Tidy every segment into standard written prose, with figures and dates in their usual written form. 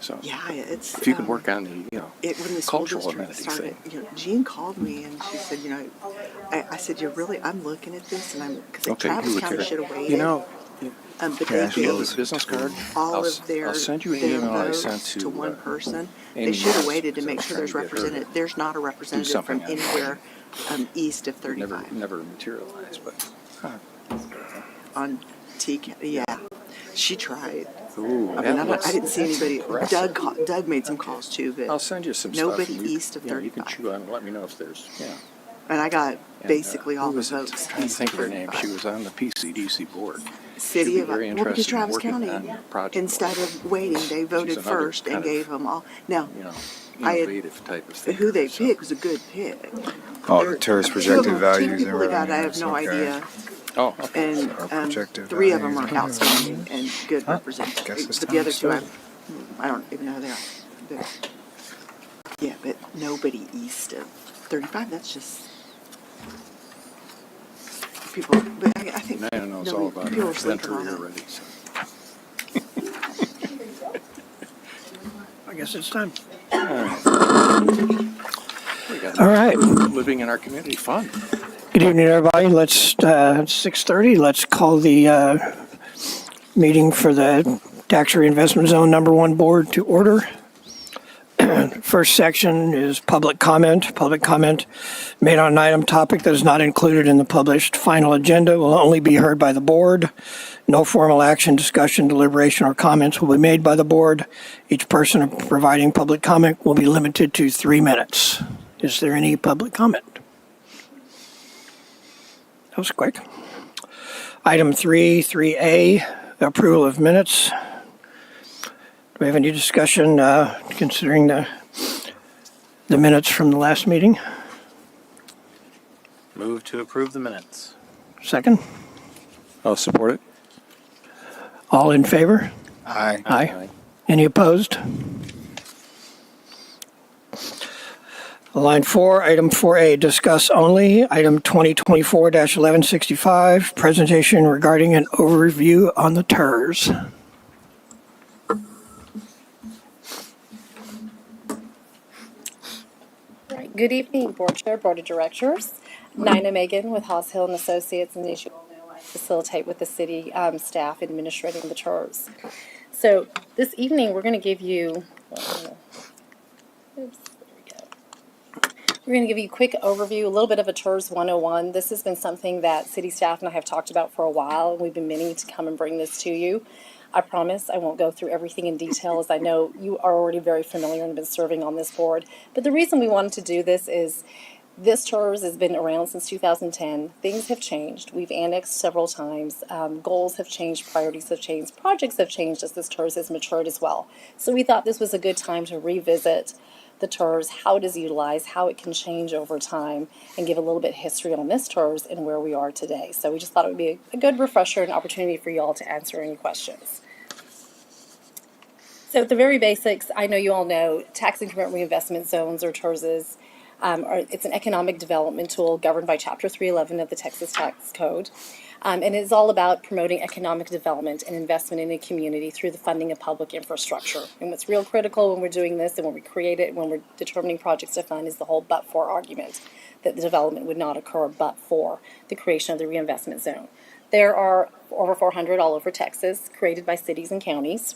So yeah, it's if you could work on the when the school cultural district amenities started, thing. Jean called me and she said, I said, I'm looking at this, and because Okay, Travis County should have waited. But do they you have gave a business card? all of their I'll send you an their email I votes sent to one person. They Amy should have Moss, waited to because I make was sure trying there's to get her to represented. There's not a representative from something on it. anywhere east of 35 never materialized, but on TK. Yeah, she tried. ooh, I mean, I didn't see anybody. impressive. Doug made some calls too, but I'll send you some nobody stuff. east of 35. You can chew on it and let me know if there's, And I got And, basically all who the was it? votes. I'm trying to east think of of her name. 35. She was on the PCDC board. City She'd be of very well, because interested in Travis working County, on project instead work. of waiting, they voted She's another first and kind of, gave them all. Now, innovative type of thing. who they picked was a good pick. Oh, the Tirz projected Two values people and that got, I have revenues. no Okay. idea, Oh, okay. and projected three of them are values. outstanding and good Guess representatives. it's But time the other to two, start. I don't even know who they are. But, yeah, but nobody east of 35. That's just people. But I think Man knows all about people are sleeping entry on it. already. So. I guess it's time. We got All right. living in our community fun. Good evening, everybody. Let's 6:30. Let's call the meeting for the Tax Reinvestment Zone #1 Board to order. First section is public comment. Public comment made on an item topic that is not included in the published final agenda will only be heard by the board. No formal action, discussion, deliberation, or comments will be made by the board. Each person providing public comment will be limited to 3 minutes. Is there any public comment? That was quick. Item 3A, approval of minutes. Do we have any discussion considering the minutes from the last meeting? Move to approve the minutes. Second? I'll support it. All in favor? Aye. Aye. Any opposed? Line 4, item 4A, discuss only. Item 2024-1165, presentation regarding an overview on the Tirz. Right. Good evening, Board Chair, Board of Directors. Nina Megan with Haas Hill and Associates, and as you all know, I facilitate with the city staff administrating the Tirz. So this evening, we're going to give you, We're going to give you a quick overview, a little bit of a Tirz 101. This has been something that city staff and I have talked about for a while, and we've been meaning to come and bring this to you. I promise I won't go through everything in detail, as I know you are already very familiar and have been serving on this board. But the reason we wanted to do this is this Tirz has been around since 2010. Things have changed. We've annexed several times. Goals have changed, priorities have changed, projects have changed as this Tirz has matured as well. So we thought this was a good time to revisit the Tirz, how it is utilized, how it can change over time, and give a little bit of history on this Tirz and where we are today. So we just thought it would be a good refresher and opportunity for you all to answer any questions. So at the very basics, I know you all know tax increment reinvestment zones, or TIRZs. It's an economic development tool governed by Chapter 311 of the Texas Tax Code. And it's all about promoting economic development and investment in a community through the funding of public infrastructure. And what's real critical when we're doing this and when we create it, when we're determining projects to fund, is the whole but-for argument, that the development would not occur but for the creation of the reinvestment zone. There are over 400 all over Texas, created by cities and counties.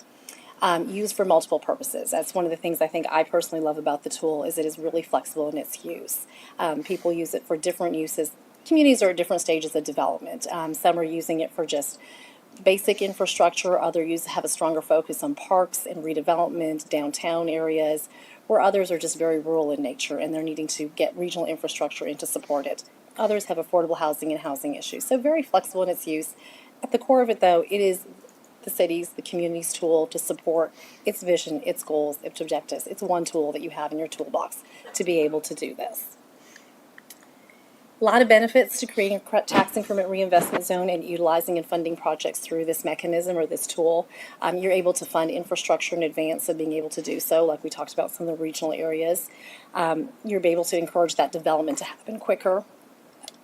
Used for multiple purposes. That's one of the things I think I personally love about the tool, is it is really flexible in its use. People use it for different uses. Communities are at different stages of development. Some are using it for just basic infrastructure. Others have a stronger focus on parks and redevelopment, downtown areas, where others are just very rural in nature and they're needing to get regional infrastructure in to support it. Others have affordable housing and housing issues. So very flexible in its use. At the core of it, though, it is the city's, the community's tool to support its vision, its goals, its objectives. It's one tool that you have in your toolbox to be able to do this. A lot of benefits to creating a tax increment reinvestment zone and utilizing and funding projects through this mechanism or this tool. You're able to fund infrastructure in advance of being able to do so, like we talked about some of the regional areas. You're able to encourage that development to happen quicker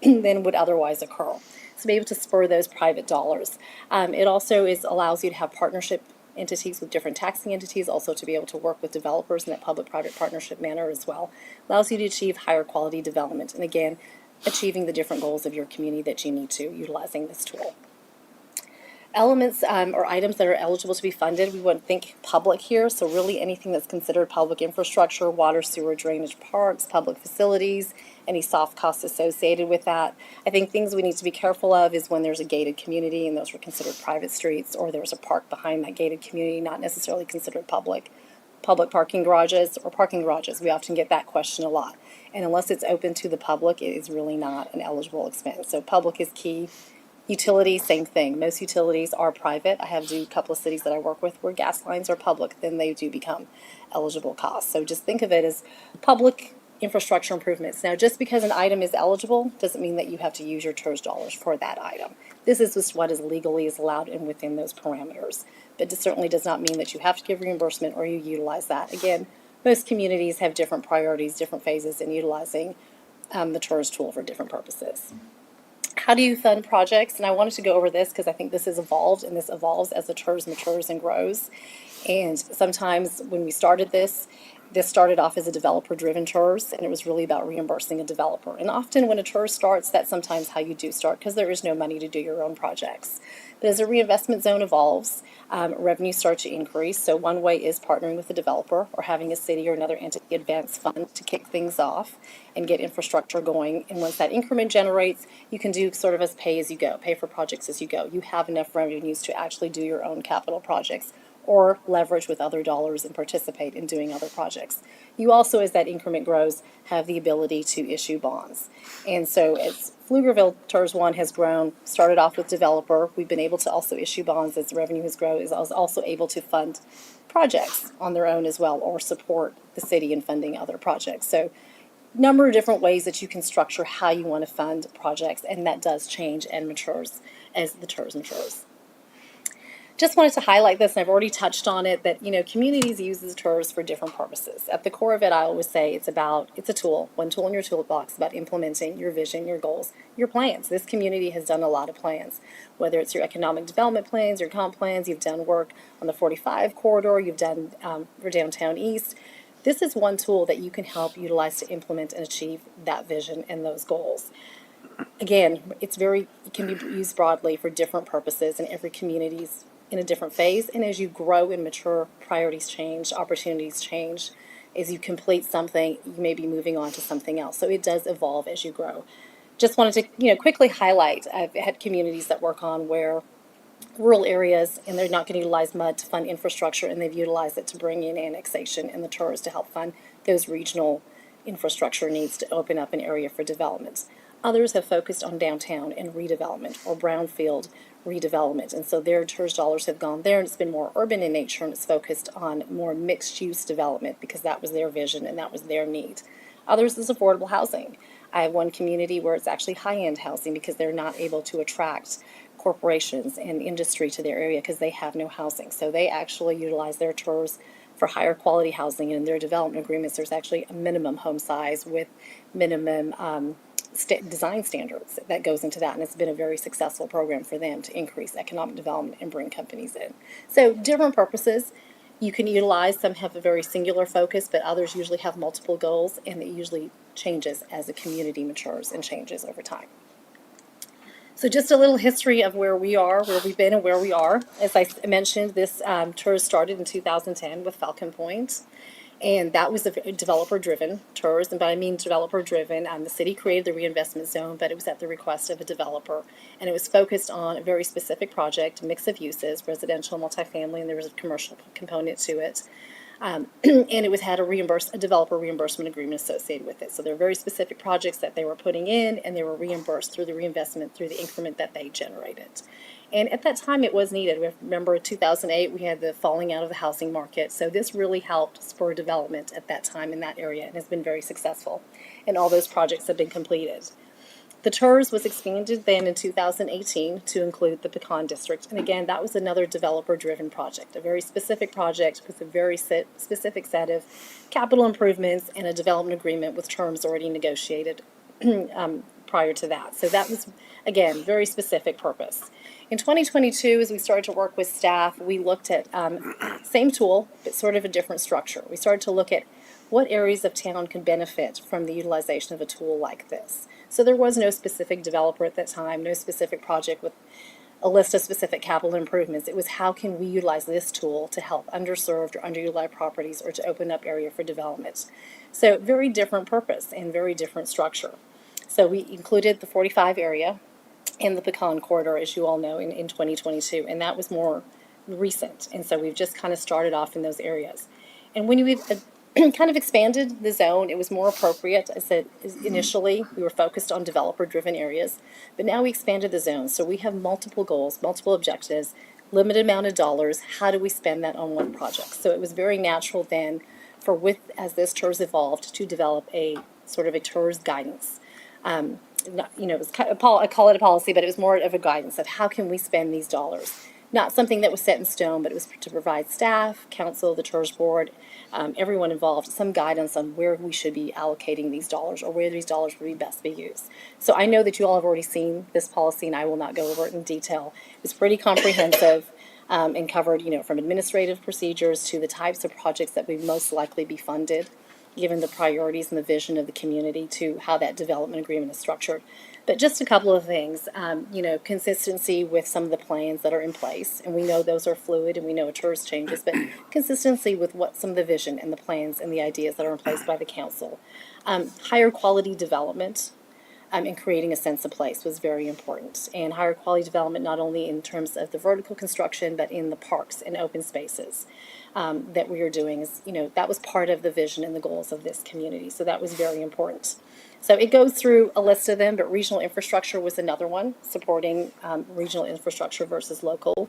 than would otherwise occur. So be able to spur those private dollars. It also allows you to have partnership entities with different taxing entities, also to be able to work with developers in that public-private partnership manner as well. Allows you to achieve higher quality development, and again, achieving the different goals of your community that you need to utilizing this tool. Elements or items that are eligible to be funded, we would think public here, so really anything that's considered public infrastructure, water, sewer, drainage, parks, public facilities, any soft costs associated with that. I think things we need to be careful of is when there's a gated community and those are considered private streets, or there's a park behind that gated community, not necessarily considered public. Public parking garages or parking garages, we often get that question a lot. And unless it's open to the public, it is really not an eligible expense. So public is key. Utilities, same thing. Most utilities are private. I have a couple of cities that I work with where gas lines are public, then they do become eligible costs. So just think of it as public infrastructure improvements. Now, just because an item is eligible doesn't mean that you have to use your Tirz dollars for that item. This is just what is legally is allowed and within those parameters. But it certainly does not mean that you have to give reimbursement or you utilize that. Again, most communities have different priorities, different phases in utilizing the Tirz tool for different purposes. How do you fund projects? And I wanted to go over this because I think this has evolved, and this evolves as the Tirz matures and grows. And sometimes when we started this started off as a developer-driven Tirz, and it was really about reimbursing a developer. And often when a Tirz starts, that's sometimes how you do start because there is no money to do your own projects. But as a reinvestment zone evolves, revenue starts to increase. So one way is partnering with the developer or having a city or another entity advance fund to kick things off and get infrastructure going. And once that increment generates, you can do sort of as pay as you go, pay for projects as you go. You have enough revenues to actually do your own capital projects or leverage with other dollars and participate in doing other projects. You also, as that increment grows, have the ability to issue bonds. And so as Pflugerville Tirz 1 has grown, started off with developer, we've been able to also issue bonds as revenue has grown, is also able to fund projects on their own as well or support the city in funding other projects. So number of different ways that you can structure how you want to fund projects, and that does change and matures as the Tirz matures. Just wanted to highlight this, and I've already touched on it, that, communities use the Tirz for different purposes. At the core of it, I always say it's a tool, one tool in your toolbox about implementing your vision, your goals, your plans. This community has done a lot of plans, whether it's your economic development plans, your comp plans, you've done work on the 45 corridor, you've done for downtown east. This is one tool that you can help utilize to implement and achieve that vision and those goals. Again, it can be used broadly for different purposes, and every community's in a different phase, and as you grow and mature, priorities change, opportunities change. As you complete something, you may be moving on to something else. So it does evolve as you grow. Just wanted to quickly highlight, I've had communities that work on where rural areas, and they're not going to utilize MUD to fund infrastructure, and they've utilized it to bring in annexation and the Tirz to help fund those regional infrastructure needs to open up an area for development. Others have focused on downtown and redevelopment or brownfield redevelopment, and so their Tirz dollars have gone there, and it's been more urban in nature, and it's focused on more mixed-use development because that was their vision and that was their need. Others is affordable housing. I have one community where it's actually high-end housing because they're not able to attract corporations and industry to their area because they have no housing. So they actually utilize their Tirz for higher quality housing, and in their development agreements there's actually a minimum home size with minimum design standards that goes into that, and it's been a very successful program for them to increase economic development and bring companies in. So different purposes you can utilize. Some have a very singular focus, but others usually have multiple goals, and it usually changes as a community matures and changes over time. So just a little history of where we are, where we've been, and where we are. As I mentioned, this Tirz started in 2010 with Falcon Point. And that was a developer-driven Tirz, and by I mean developer-driven, the city created the reinvestment zone, but it was at the request of a developer, and it was focused on a very specific project, a mix of uses, residential, multifamily, and there was a commercial component to it. And it had a developer reimbursement agreement associated with it. So there were very specific projects that they were putting in, and they were reimbursed through the reinvestment, through the increment that they generated. And at that time, it was needed. Remember, 2008, we had the falling out of the housing market. So this really helped spur development at that time in that area, and has been very successful. And all those projects have been completed. The Tirz was expanded then in 2018 to include the Pecan District. And again, that was another developer-driven project, a very specific project with a very specific set of capital improvements and a development agreement with terms already negotiated prior to that. So that was, again, very specific purpose. In 2022, as we started to work with staff, we looked at same tool, but sort of a different structure. We started to look at what areas of town can benefit from the utilization of a tool like this. So there was no specific developer at that time, no specific project with a list of specific capital improvements. It was how can we utilize this tool to help underserved or underutilized properties or to open up area for development. So very different purpose and very different structure. So we included the 45 area in the Pecan corridor, as you all know, in 2022, and that was more recent. And so we've just kind of started off in those areas. And when we've kind of expanded the zone, it was more appropriate. I said initially we were focused on developer-driven areas, but now we expanded the zone. So we have multiple goals, multiple objectives, limited amount of dollars. How do we spend that on one project? So it was very natural then for as this Tirz evolved to develop a sort of a Tirz guidance. Not, it was kind of, I call it a policy, but it was more of a guidance of how can we spend these dollars. Not something that was set in stone, but it was to provide staff, council, the Tirz board, everyone involved, some guidance on where we should be allocating these dollars or where these dollars would be best be used. So I know that you all have already seen this policy, and I will not go over it in detail. It's pretty comprehensive and covered, from administrative procedures to the types of projects that would most likely be funded, given the priorities and the vision of the community, to how that development agreement is structured. But just a couple of things, consistency with some of the plans that are in place, and we know those are fluid and we know a Tirz changes, but consistency with what some of the vision and the plans and the ideas that are in place by the council. Higher quality development and creating a sense of place was very important. And higher quality development not only in terms of the vertical construction, but in the parks and open spaces that we are doing is, that was part of the vision and the goals of this community. So that was very important. So it goes through a list of them, but regional infrastructure was another one, supporting regional infrastructure versus local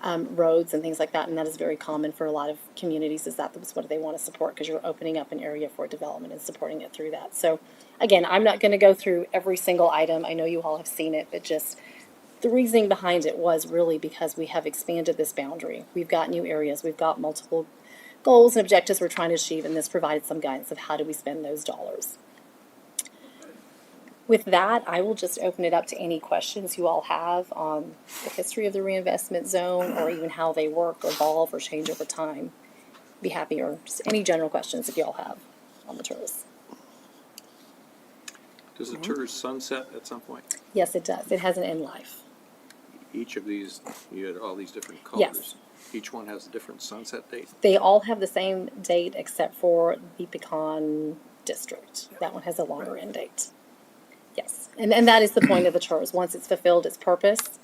roads and things like that. And that is very common for a lot of communities, is that's what they want to support, because you're opening up an area for development and supporting it through that. So again, I'm not going to go through every single item. I know you all have seen it, but just the reasoning behind it was really because we have expanded this boundary. We've got new areas. We've got multiple goals and objectives we're trying to achieve, and this provided some guidance of how do we spend those dollars. With that, I will just open it up to any questions you all have on the history of the reinvestment zone, or even how they work, evolve, or change over time. Be happy, or just any general questions if you all have on the Tirz. Does the Tirz sunset at some point? Yes, it does. It has an end life. Each of these, you had all these different Yes. colors. Each one has a different sunset date? They all have the same date except for the Pecan district. That one has a longer end date. Yes, and that is the point of the Tirz. Once it's fulfilled its purpose,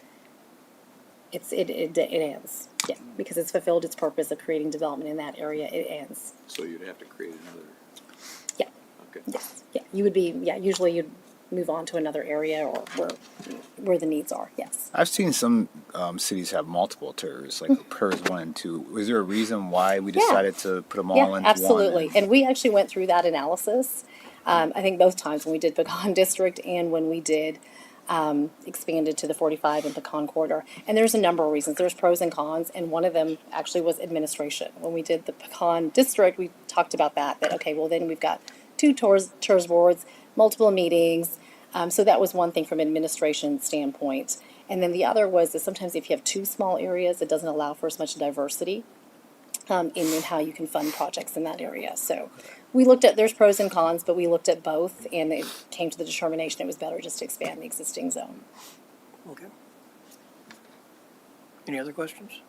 it ends. Yeah, because it's fulfilled its purpose of creating development in that area, it ends. So you'd have to create another, Yeah. okay. Yes. Yeah. You would be. Yeah. Usually you'd move on to another area or where the needs are. Yes. I've seen some cities have multiple Tirz, like Tirz 1 and 2. Was there a reason why we decided to put them all Yeah, into absolutely. one? And we actually went through that analysis. I think both times when we did Pecan District and when we did expanded to the 45 and Pecan Corridor. And there's a number of reasons. There's pros and cons, and one of them actually was administration. When we did the Pecan District, we talked about that okay, well then we've got two Tirz boards, multiple meetings. So that was one thing from an administration standpoint. And then the other was that sometimes if you have too small areas, it doesn't allow for as much diversity in how you can fund projects in that area. So we looked at, there's pros and cons, but we looked at both, and it came to the determination it was better just to expand the existing zone. Okay. Any other questions?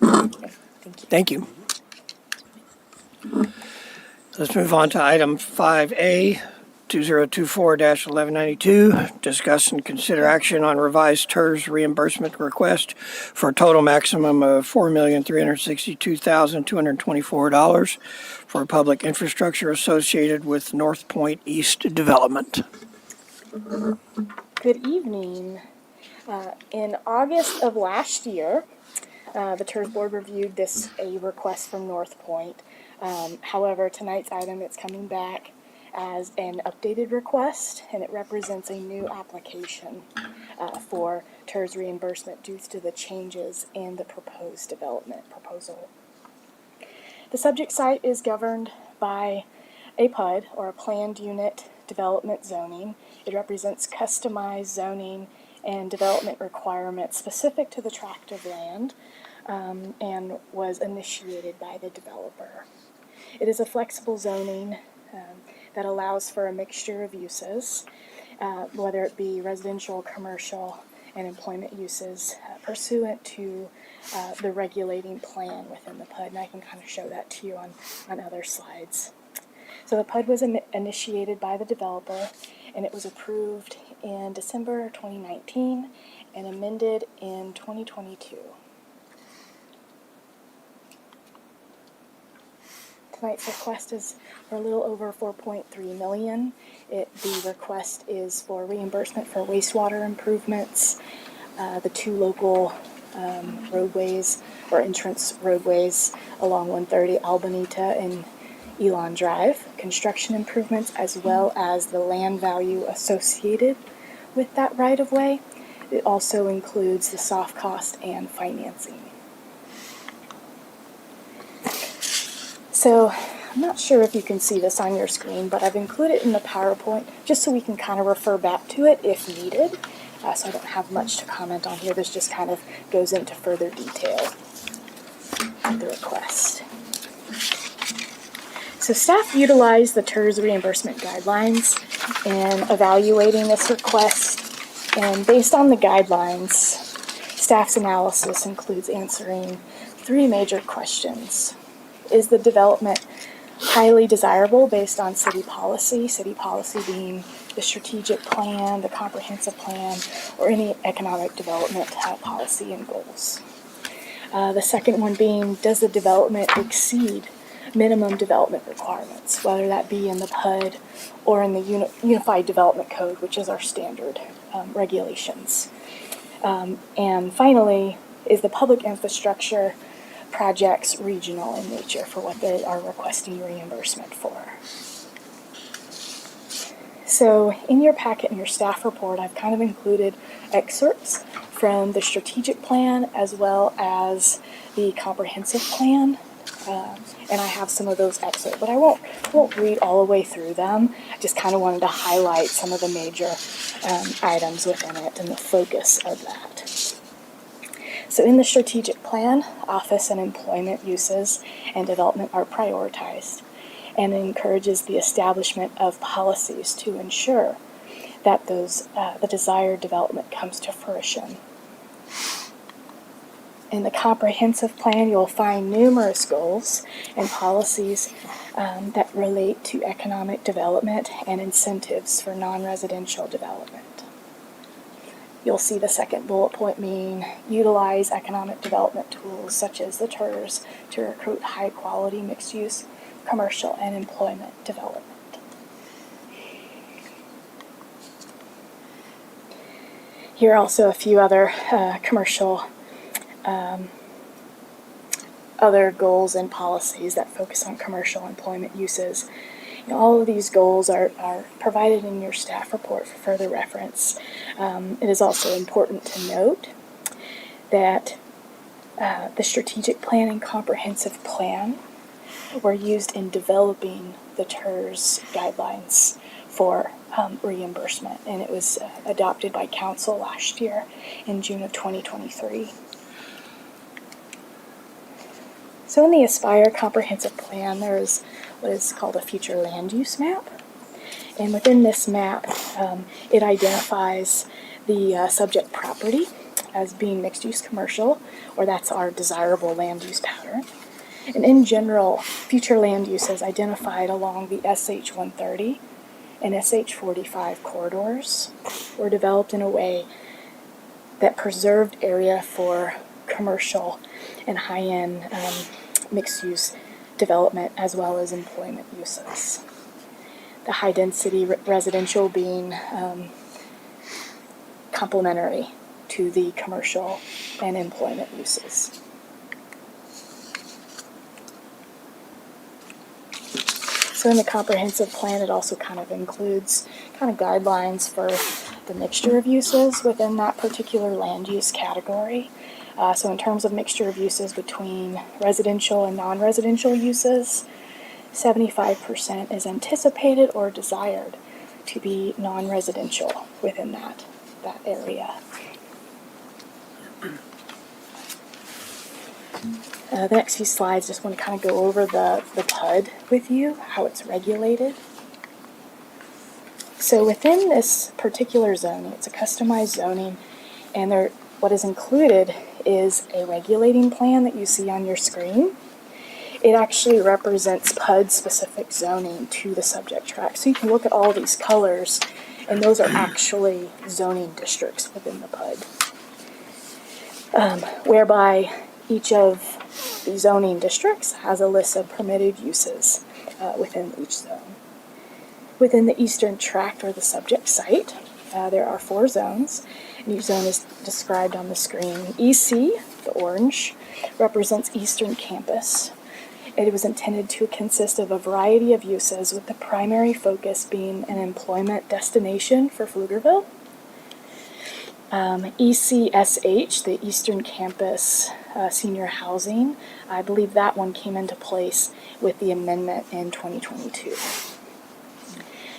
Okay, thank you. Thank you. Let's move on to item 5A, 2024-1192. Discuss and consider action on revised Tirz reimbursement request for a total maximum of $4,362,224 for public infrastructure associated with North Point East development. Good evening. In August of last year, the Tirz board reviewed a request from North Point. However, tonight's item, it's coming back as an updated request, and it represents a new application for Tirz reimbursement due to the changes in the proposed development proposal. The subject site is governed by a PUD, or a Planned Unit development zoning. It represents customized zoning and development requirements specific to the tract of land, and was initiated by the developer. It is a flexible zoning that allows for a mixture of uses, whether it be residential, commercial, and employment uses, pursuant to the regulating plan within the PUD, and I can kind of show that to you on other slides. So the PUD was initiated by the developer, and it was approved in December 2019 and amended in 2022. Tonight's request is for a little over $4.3 million. The request is for reimbursement for wastewater improvements, the two local roadways or entrance roadways along 130 Albanita and Elon Drive, construction improvements, as well as the land value associated with that right-of-way. It also includes the soft cost and financing. So I'm not sure if you can see this on your screen, but I've included it in the PowerPoint just so we can kind of refer back to it if needed. So I don't have much to comment on here. This just kind of goes into further detail of the request. So staff utilized the Tirz reimbursement guidelines in evaluating this request, and based on the guidelines, staff's analysis includes answering three major questions. Is the development highly desirable based on city policy being the strategic plan, the comprehensive plan, or any economic development policy and goals? The second one being, does the development exceed minimum development requirements, whether that be in the PUD or in the Unified Development Code, which is our standard regulations? And finally, is the public infrastructure projects regional in nature for what they are requesting reimbursement for? So in your packet and your staff report, I've kind of included excerpts from the strategic plan as well as the comprehensive plan. And I have some of those excerpts, but I won't read all the way through them. I just kind of wanted to highlight some of the major items within it and the focus of that. So in the strategic plan, office and employment uses and development are prioritized, and it encourages the establishment of policies to ensure that the desired development comes to fruition. In the comprehensive plan, you'll find numerous goals and policies that relate to economic development and incentives for non-residential development. You'll see the second bullet point being utilize economic development tools such as the Tirz to recruit high-quality mixed-use commercial and employment development. Here are also a few other other goals and policies that focus on commercial employment uses. All of these goals are provided in your staff report for further reference. It is also important to note that the strategic plan and comprehensive plan were used in developing the Tirz guidelines for reimbursement, and it was adopted by council last year in June of 2023. So in the Aspire Comprehensive Plan, there is what is called a future land use map. And within this map, it identifies the subject property as being mixed-use commercial, or that's our desirable land use pattern. And in general, future land uses identified along the SH-130 and SH-45 corridors were developed in a way that preserved area for commercial and high-end mixed-use development as well as employment uses. The high-density residential being complementary to the commercial and employment uses. So in the comprehensive plan, it also kind of includes guidelines for the mixture of uses within that particular land use category. So in terms of mixture of uses between residential and non-residential uses, 75% is anticipated or desired to be non-residential within that area. The next few slides just want to kind of go over the PUD with you, how it's regulated. So within this particular zoning, it's a customized zoning, and what is included is a regulating plan that you see on your screen. It actually represents PUD-specific zoning to the subject tract. So you can look at all these colors, and those are actually zoning districts within the PUD, whereby each of the zoning districts has a list of permitted uses within each zone. Within the eastern tract, or the subject site, there are 4 zones, and each zone is described on the screen. EC, the orange, represents Eastern Campus. It was intended to consist of a variety of uses, with the primary focus being an employment destination for Pflugerville. ECSH, the Eastern Campus Senior Housing, I believe that one came into place with the amendment in 2022.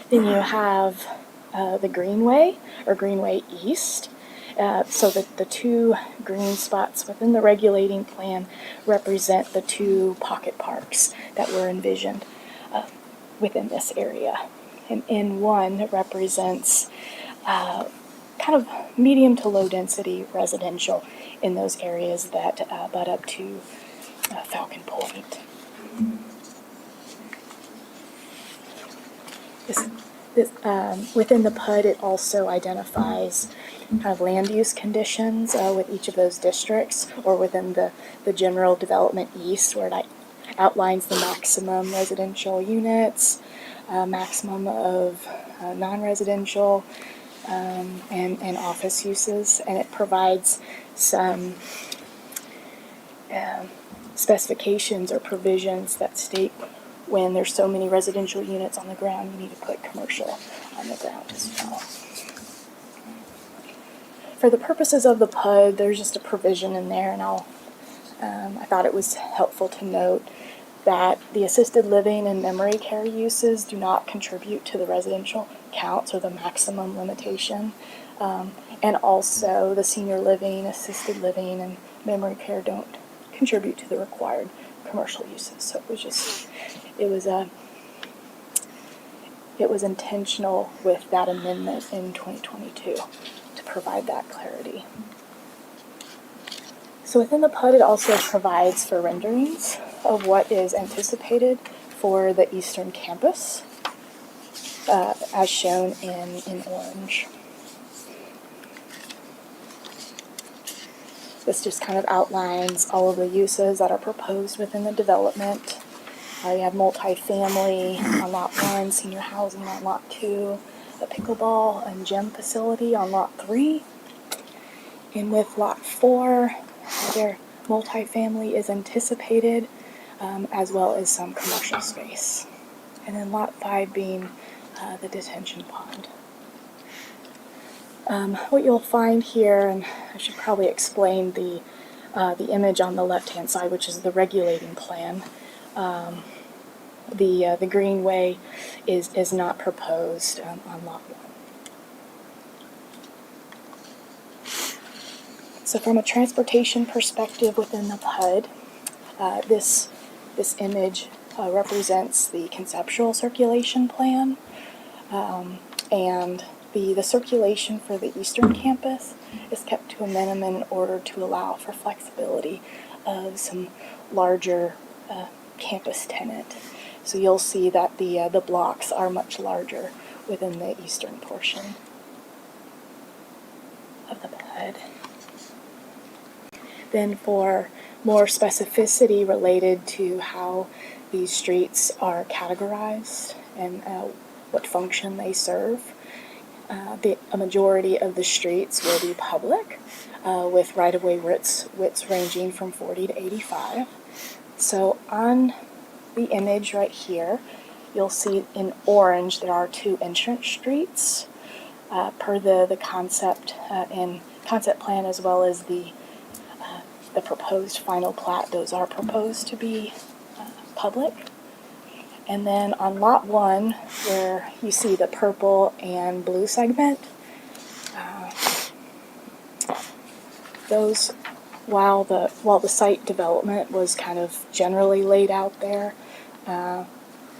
Then you have the Greenway, or Greenway East. So the 2 green spots within the regulating plan represent the 2 pocket parks that were envisioned within this area. And N1 represents kind of medium to low density residential in those areas that butt up to Falcon Point. Within the PUD, it also identifies kind of land use conditions with each of those districts, or within the general development east, where it outlines the maximum residential units, maximum of non-residential, and office uses, and it provides some specifications or provisions that state when there's so many residential units on the ground, you need to put commercial on the ground as well. For the purposes of the PUD, there's just a provision in there, and I thought it was helpful to note that the assisted living and memory care uses do not contribute to the residential counts or the maximum limitation. And also the senior living, assisted living, and memory care don't contribute to the required commercial uses. So it was intentional with that amendment in 2022 to provide that clarity. So within the PUD, it also provides for renderings of what is anticipated for the Eastern Campus, as shown in orange. This just kind of outlines all of the uses that are proposed within the development. You have multifamily on lot 1, senior housing on lot 2, a pickleball and gym facility on lot 3. And with lot 4, their multifamily is anticipated, as well as some commercial space. And then lot 5 being the detention pond. What you'll find here, and I should probably explain the image on the left-hand side, which is the regulating plan. The greenway is not proposed on lot 1. So from a transportation perspective within the PUD, this image represents the conceptual circulation plan, and the circulation for the Eastern Campus is kept to a minimum in order to allow for flexibility of some larger campus tenant. So you'll see that the blocks are much larger within the eastern portion of the PUD. Then for more specificity related to how these streets are categorized and what function they serve, a majority of the streets will be public, with right-of-way widths ranging from 40 to 85. So on the image right here, you'll see in orange there are 2 entrance streets per the concept and concept plan, as well as the proposed final plat. Those are proposed to be public. And then on lot 1, where you see the purple and blue segment, those, while the site development was kind of generally laid out there,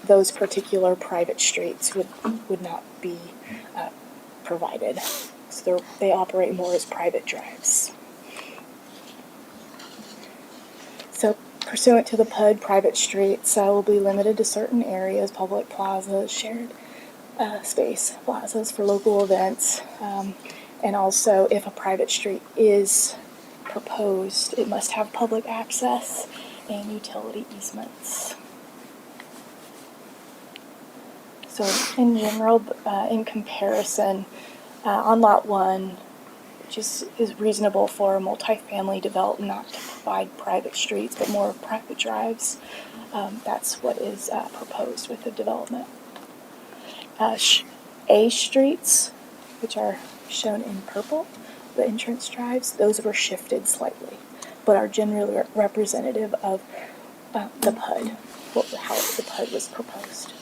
those particular private streets would not be provided. So they operate more as private drives. So pursuant to the PUD, private streets will be limited to certain areas, public plazas, shared space plazas for local events, and also if a private street is proposed, it must have public access and utility easements. So in general, in comparison, on lot 1, which is reasonable for a multifamily development not to provide private streets but more private drives, that's what is proposed with the development. A streets, which are shown in purple, the entrance drives, those were shifted slightly, but are generally representative of the PUD, how the PUD was proposed.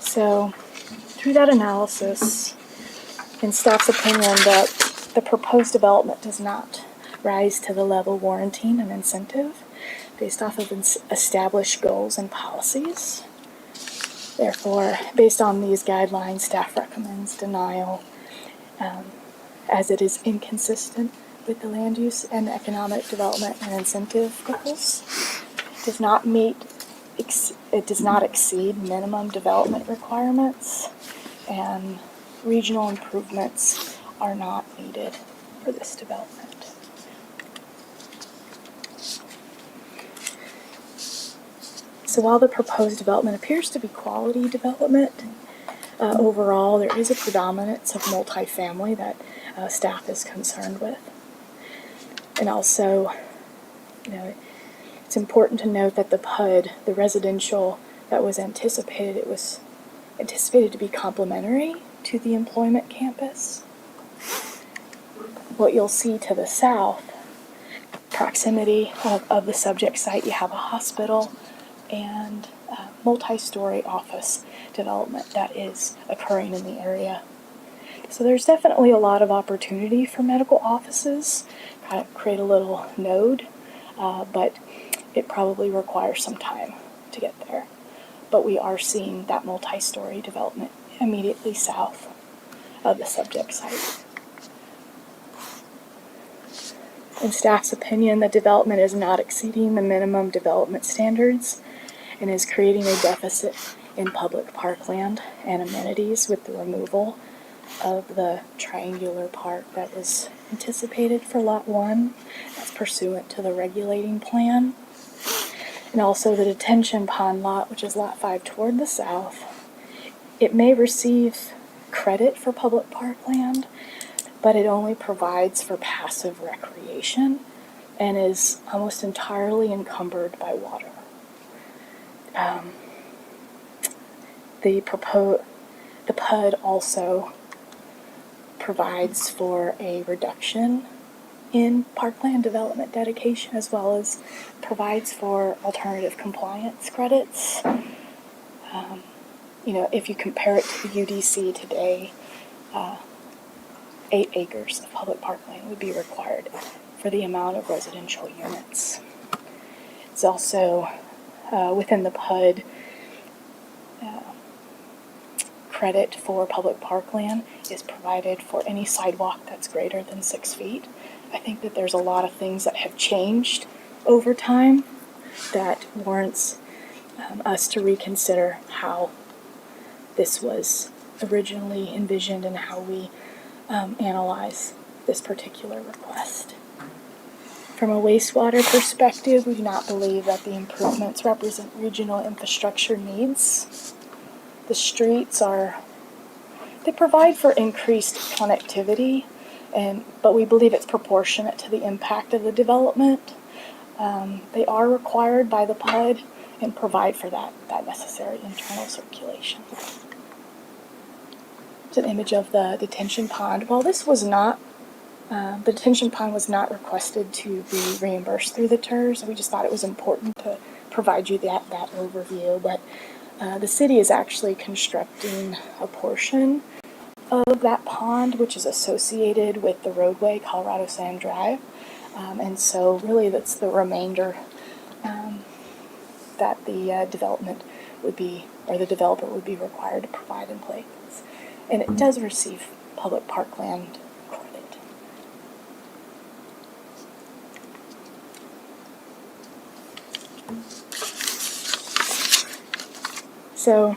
So, through that analysis, in staff's opinion that the proposed development does not rise to the level warranting an incentive based off of established goals and policies. Therefore, based on these guidelines, staff recommends denial as it is inconsistent with the land use and economic development and incentive goals. It does not exceed minimum development requirements, and regional improvements are not needed for this development. So while the proposed development appears to be quality development, overall there is a predominance of multifamily that staff is concerned with. And also, it's important to note that the PUD, the residential that was anticipated, it was anticipated to be complementary to the employment campus. What you'll see to the south, proximity of the subject site, you have a hospital and multi-story office development that is occurring in the area. So there's definitely a lot of opportunity for medical offices, kind of create a little node, but it probably requires some time to get there. But we are seeing that multi-story development immediately south of the subject site. In staff's opinion, the development is not exceeding the minimum development standards and is creating a deficit in public parkland and amenities with the removal of the triangular park that was anticipated for Lot 1. That's pursuant to the regulating plan. And also the detention pond lot, which is Lot 5 toward the south. It may receive credit for public parkland, but it only provides for passive recreation and is almost entirely encumbered by water. The PUD also provides for a reduction in parkland development dedication, as well as provides for alternative compliance credits. If you compare it to the UDC today, 8 acres of public parkland would be required for the amount of residential units. It's also within the PUD, credit for public parkland is provided for any sidewalk that's greater than 6 feet. I think that there's a lot of things that have changed over time that warrants us to reconsider how this was originally envisioned and how we analyze this particular request. From a wastewater perspective, we do not believe that the improvements represent regional infrastructure needs. The streets they provide for increased connectivity, but we believe it's proportionate to the impact of the development. They are required by the PUD and provide for that necessary internal circulation. It's an image of the detention pond. While this was not The detention pond was not requested to be reimbursed through the Tirz. We just thought it was important to provide you that overview. But the city is actually constructing a portion of that pond, which is associated with the roadway, Colorado Sand Drive. And so really that's the remainder that the development would be, or the developer would be required to provide in place. And it does receive public parkland credit. So,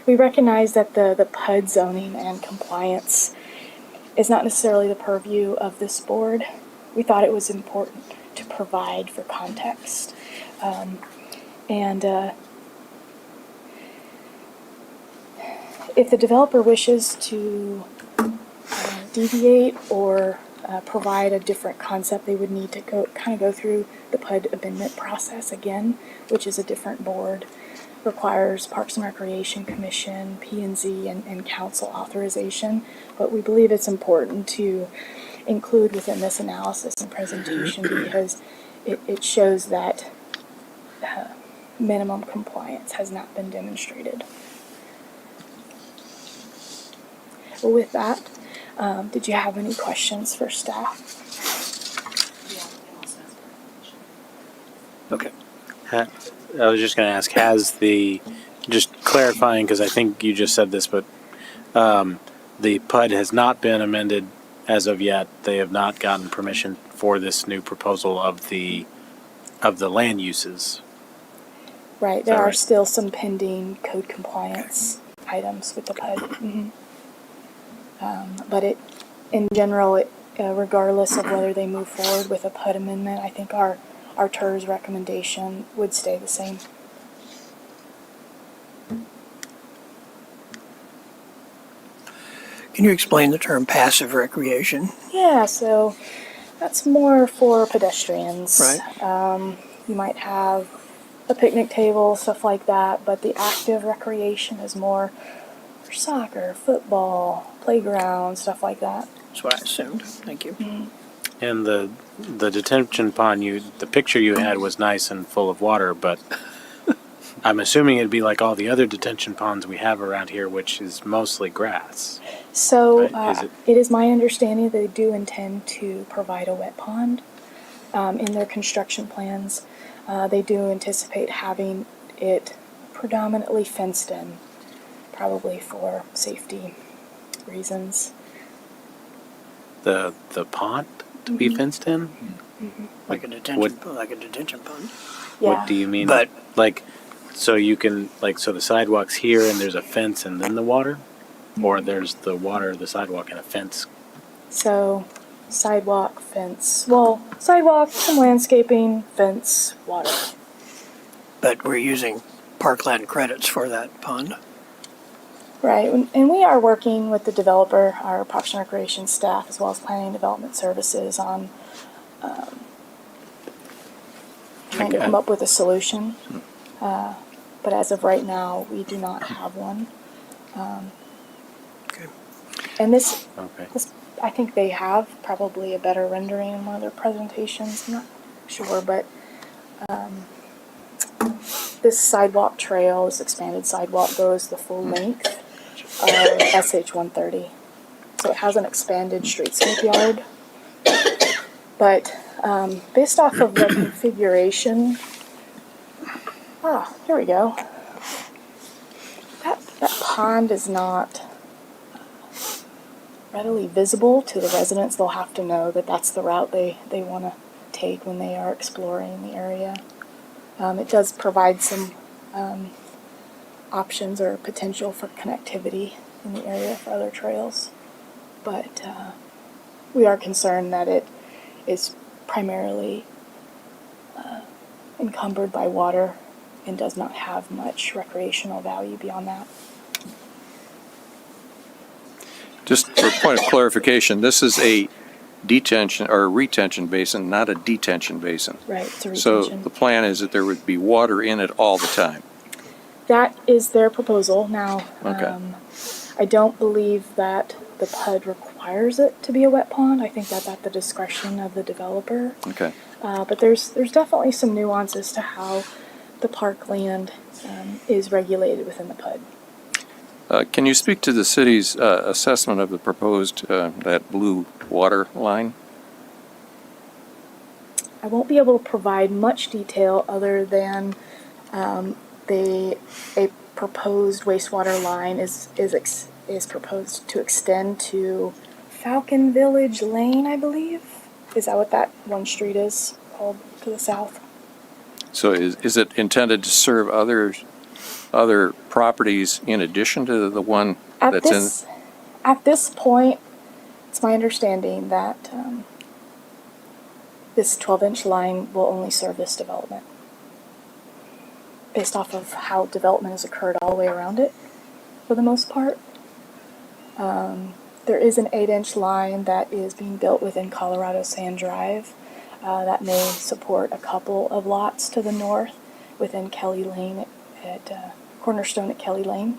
we recognize that the PUD zoning and compliance is not necessarily the purview of this board. We thought it was important to provide for context. If the developer wishes to deviate or provide a different concept, they would need to go through the PUD amendment process again, which is a different board. Requires Parks and Recreation Commission, P&Z, and council authorization. But we believe it's important to include within this analysis and presentation because it shows that minimum compliance has not been demonstrated. Well, with that, did you have any questions for staff? Okay. I was just going to ask, just clarifying, because I think you just said this, but the PUD has not been amended as of yet. They have not gotten permission for this new proposal of the land uses. Right, there are right? still some pending code compliance items with the PUD. Mm-hmm. But in general, regardless of whether they move forward with a PUD amendment, I think our Tirz recommendation would stay the same. Can you explain the term passive recreation? Yeah, so that's more for pedestrians. Right. You might have a picnic table, stuff like that, but the active recreation is more for soccer, football, playground, stuff like that. That's what I assumed. Thank you. Mm-hmm. And the detention pond, the picture you had was nice and full of water, but I'm assuming it'd be like all the other detention ponds we have around here, which is mostly grass. So Right. it is my understanding they do intend to provide a wet pond in their construction plans. They do anticipate having it predominantly fenced in, probably for safety reasons. The pond to be fenced in? Like a detention pond. Yeah. What do you mean? But- like, so you can so the sidewalk's here and there's a fence and then the water, or there's the water, the sidewalk, and a fence. So sidewalk, fence. Well, sidewalk, some landscaping, fence, water. But we're using parkland credits for that pond. Right, and we are working with the developer, our Parks and Recreation staff, as well as Planning and Development Services on trying to come up with a solution. But as of right now, we do not have one. Okay. And this, Okay. I think they have probably a better rendering in one of their presentations. I'm not sure, but this sidewalk trail, this expanded sidewalk, goes the full length of SH 130. So it has an expanded streetscape yard. But based off of the configuration, here we go. That pond is not readily visible to the residents. They'll have to know that that's the route they want to take when they are exploring the area. It does provide some options or potential for connectivity in the area for other trails. But we are concerned that it is primarily encumbered by water and does not have much recreational value beyond that. Just for a point of clarification, this is a detention or retention basin, not a detention basin. Right, it's a So retention. the plan is that there would be water in it all the time. That is their proposal. Now, Okay. I don't believe that the PUD requires it to be a wet pond. I think that's at the discretion of the developer. Okay. But there's definitely some nuances to how the parkland is regulated within the PUD. Can you speak to the city's assessment of the proposed, that blue water line? I won't be able to provide much detail other than a proposed wastewater line is proposed to extend to Falcon Village Lane, I believe. Is that what that one street is called to the south? So is it intended to serve other properties in addition to the one that's in? At this point, it's my understanding that this 12-inch line will only serve this development, based off of how development has occurred all the way around it, for the most part. There is an 8-inch line that is being built within Colorado Sand Drive that may support a couple of lots to the north within Kelly Lane at Cornerstone at Kelly Lane.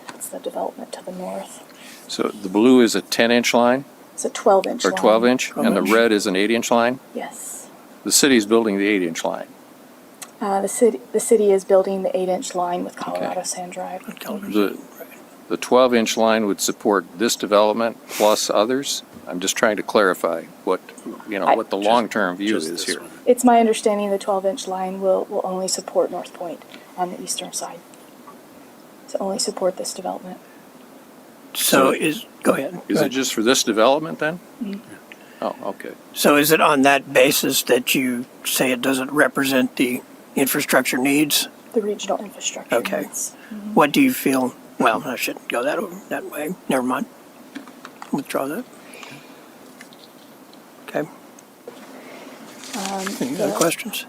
That's the development to the north. So the blue is a 10-inch line It's a 12-inch or line. 12-inch, and the red is an 8-inch line? Yes. The city's building the 8-inch line. The city is building the 8-inch line with Colorado Okay. Sand Drive. The 12-inch line would support this development plus others? I'm just trying to clarify what the long-term view Just is this here. one. It's my understanding the 12-inch line will only support North Point on the eastern side. To only support this development. So go ahead. Is it just for this development then? Mm-hmm. Oh, okay. So is it on that basis that you say it doesn't represent the infrastructure needs? The regional infrastructure Okay. needs. What do you feel? Well, I shouldn't go that way. Never mind. Withdraw that. Okay. Any other questions?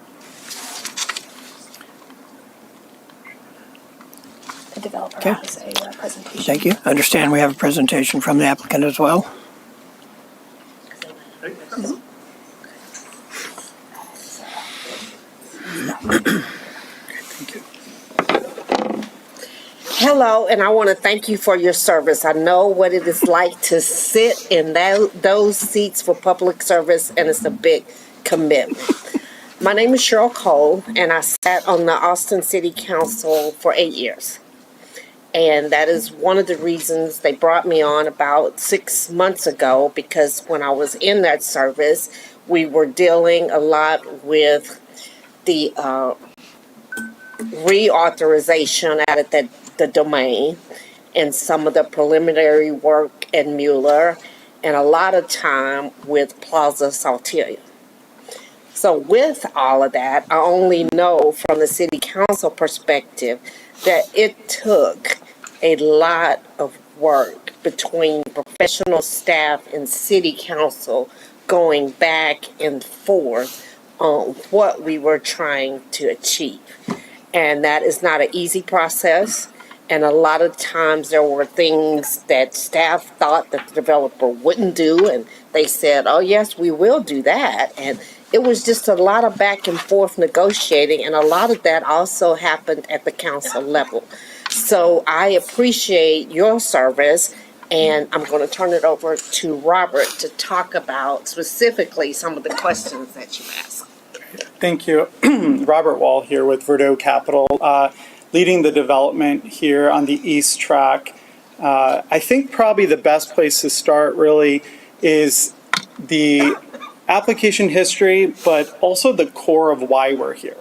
The developer Okay. has a presentation. Thank you. Understand we have a presentation from the applicant as well. Hello, and I want to thank you for your service. I know what it is like to sit in those seats for public service, and it's a big commitment. My name is Cheryl Cole, and I sat on the Austin City Council for 8 years. And that is one of the reasons they brought me on about 6 months ago, because when I was in that service, we were dealing a lot with the reauthorization out of the domain and some of the preliminary work at Mueller and a lot of time with Plaza Saltillo. So with all of that, I only know from the city council perspective that it took a lot of work between professional staff and city council going back and forth on what we were trying to achieve. And that is not an easy process. And a lot of times there were things that staff thought that the developer wouldn't do. And they said, oh, yes, we will do that. And it was just a lot of back and forth negotiating. And a lot of that also happened at the council level. So I appreciate your service. And I'm going to turn it over to Robert to talk about specifically some of the questions that you asked. Thank you. Robert Wall here with Verdot Capital, leading the development here on the East Track. I think probably the best place to start really is the application history, but also the core of why we're here.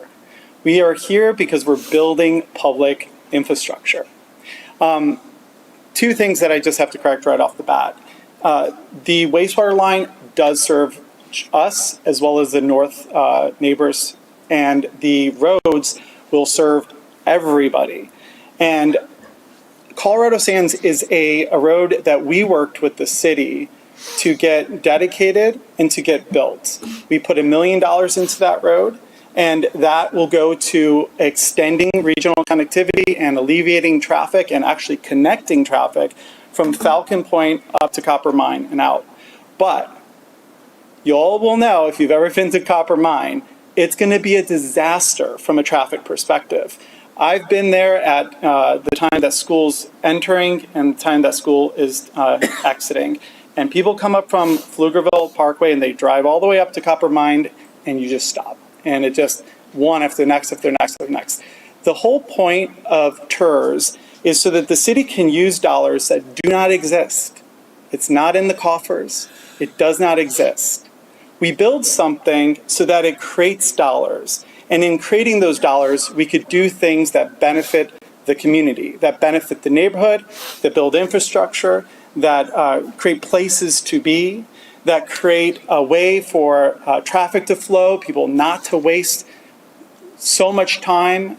We are here because we're building public infrastructure. Two things that I just have to correct right off the bat. The wastewater line does serve us as well as the north neighbors, and the roads will serve everybody. And Colorado Sands is a road that we worked with the city to get dedicated and to get built. We put $1 million into that road, and that will go to extending regional connectivity and alleviating traffic and actually connecting traffic from Falcon Point up to Copper Mine and out. But you all will know, if you've ever been to Copper Mine, it's going to be a disaster from a traffic perspective. I've been there at the time that school's entering and the time that school is exiting. And people come up from Pflugerville Parkway and they drive all the way up to Copper Mine and you just stop. And it just one after the next, after the next, after the next. The whole point of Tirz is so that the city can use dollars that do not exist. It's not in the coffers. It does not exist. We build something so that it creates dollars. And in creating those dollars, we could do things that benefit the community, that benefit the neighborhood, that build infrastructure, that create places to be, that create a way for traffic to flow, people not to waste so much time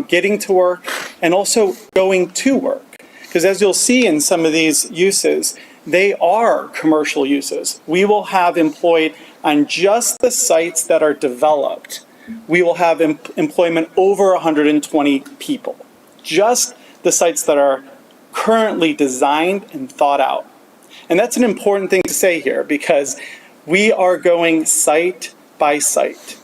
getting to work and also going to work. Because as you'll see in some of these uses, they are commercial uses. We will have employed on just the sites that are developed. We will have employment over 120 people. Just the sites that are currently designed and thought out. And that's an important thing to say here because we are going site by site.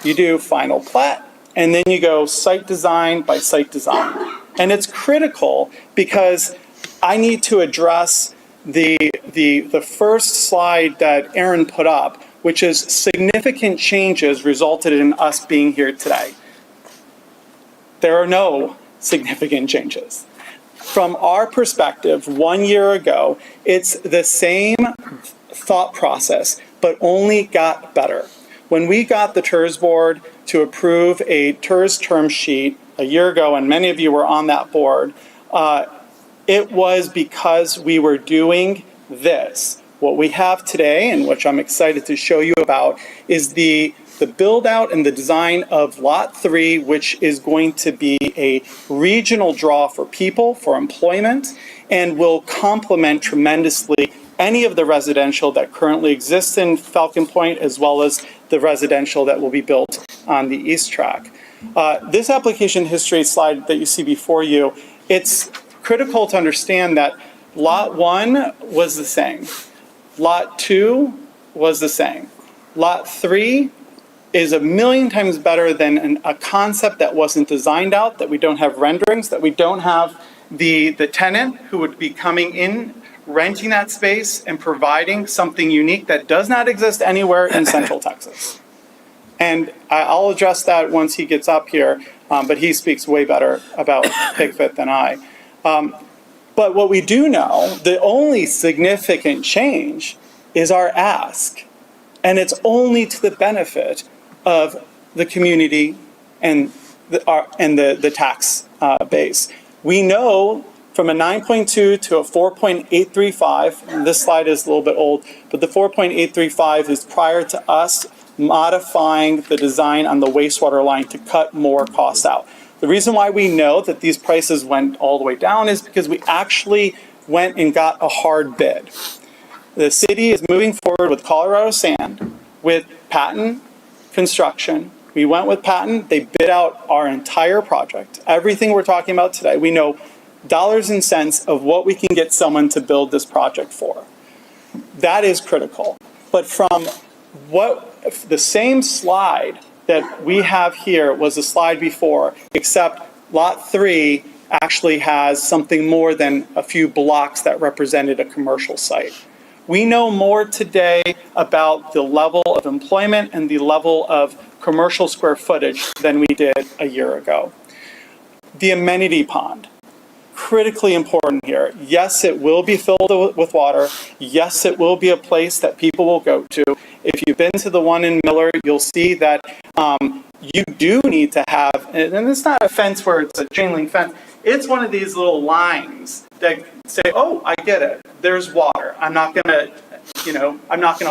You do final plat, and then you go site design by site design. And it's critical because I need to address the first slide that Aaron put up, which is significant changes resulted in us being here today. There are no significant changes. From our perspective, 1 year ago, it's the same thought process, but only got better. When we got the Tirz board to approve a Tirz term sheet a year ago, and many of you were on that board, it was because we were doing this. What we have today, and which I'm excited to show you about, is the build out and the design of Lot 3, which is going to be a regional draw for people, for employment, and will complement tremendously any of the residential that currently exists in Falcon Point, as well as the residential that will be built on the East Track. This application history slide that you see before you, it's critical to understand that Lot 1 was the same. Lot 2 was the same. Lot 3 is a million times better than a concept that wasn't designed out, that we don't have renderings, that we don't have the tenant who would be coming in, renting that space and providing something unique that does not exist anywhere in Central Texas. And I'll address that once he gets up here, but he speaks way better about PigFit than I. But what we do know, the only significant change is our ask. And it's only to the benefit of the community and the tax base. We know from a 9.2 to a 4.835, and this slide is a little bit old, but the 4.835 is prior to us modifying the design on the wastewater line to cut more costs out. The reason why we know that these prices went all the way down is because we actually went and got a hard bid. The city is moving forward with Colorado Sand, with Patton Construction. We went with Patton. They bid out our entire project. Everything we're talking about today, we know dollars and cents of what we can get someone to build this project for. That is critical. But from the same slide that we have here was the slide before, except Lot 3 actually has something more than a few blocks that represented a commercial site. We know more today about the level of employment and the level of commercial square footage than we did a year ago. The amenity pond, critically important here. Yes, it will be filled with water. Yes, it will be a place that people will go to. If you've been to the one in Miller, you'll see that you do need to have, and it's not a fence where it's a chain link fence, it's one of these little lines that say, oh, I get it, there's water. I'm not gonna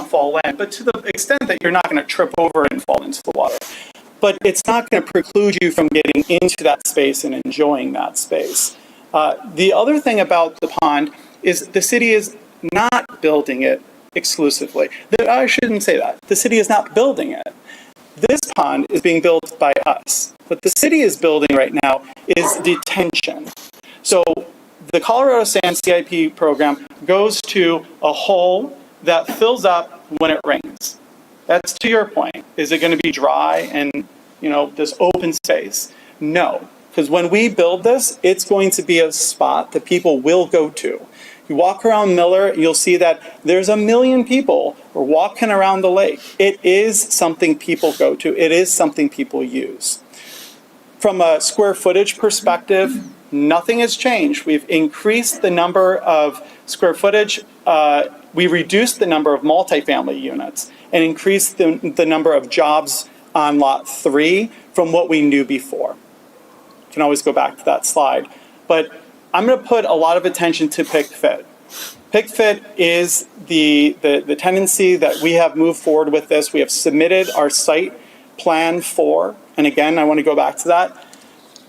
fall in. But to the extent that you're not gonna trip over and fall into the water. But it's not gonna preclude you from getting into that space and enjoying that space. The other thing about the pond is the city is not building it exclusively. I shouldn't say that. The city is not building it. This pond is being built by us. What the city is building right now is detention. So the Colorado Sand CIP program goes to a hole that fills up when it rains. That's to your point. Is it going to be dry and, this open space? No. Because when we build this, it's going to be a spot that people will go to. You walk around Miller, you'll see that there's 1 million people walking around the lake. It is something people go to. It is something people use. From a square footage perspective, nothing has changed. We've increased the number of square footage. We reduced the number of multifamily units and increased the number of jobs on Lot 3 from what we knew before. You can always go back to that slide. But I'm going to put a lot of attention to PIC-FIT. PIC-FIT is the tendency that we have moved forward with this. We have submitted our site plan for, and again, I want to go back to that.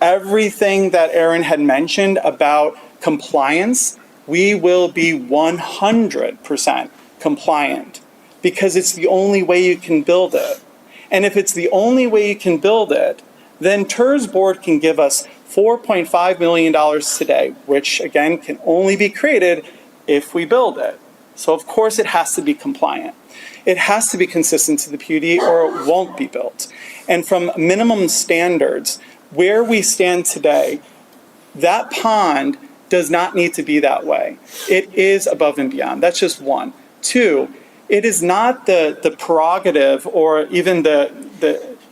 Everything that Aaron had mentioned about compliance, we will be 100% compliant because it's the only way you can build it. And if it's the only way you can build it, then Tirz board can give us $4.5 million today, which again can only be created if we build it. So of course it has to be compliant. It has to be consistent to the PUD or it won't be built. And from minimum standards, where we stand today, that pond does not need to be that way. It is above and beyond. That's just one. Two, it is not the prerogative or even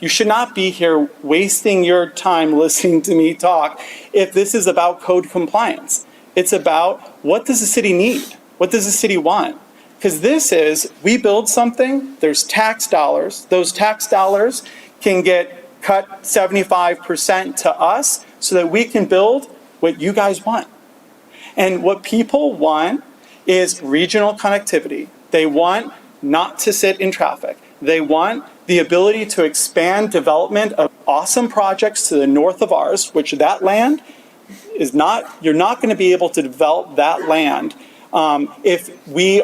you should not be here wasting your time listening to me talk if this is about code compliance. It's about what does the city need? What does the city want? Because this is, we build something, there's tax dollars. Those tax dollars can get cut 75% to us so that we can build what you guys want. And what people want is regional connectivity. They want not to sit in traffic. They want the ability to expand development of awesome projects to the north of ours, which that land is not, you're not going to be able to develop that land if we,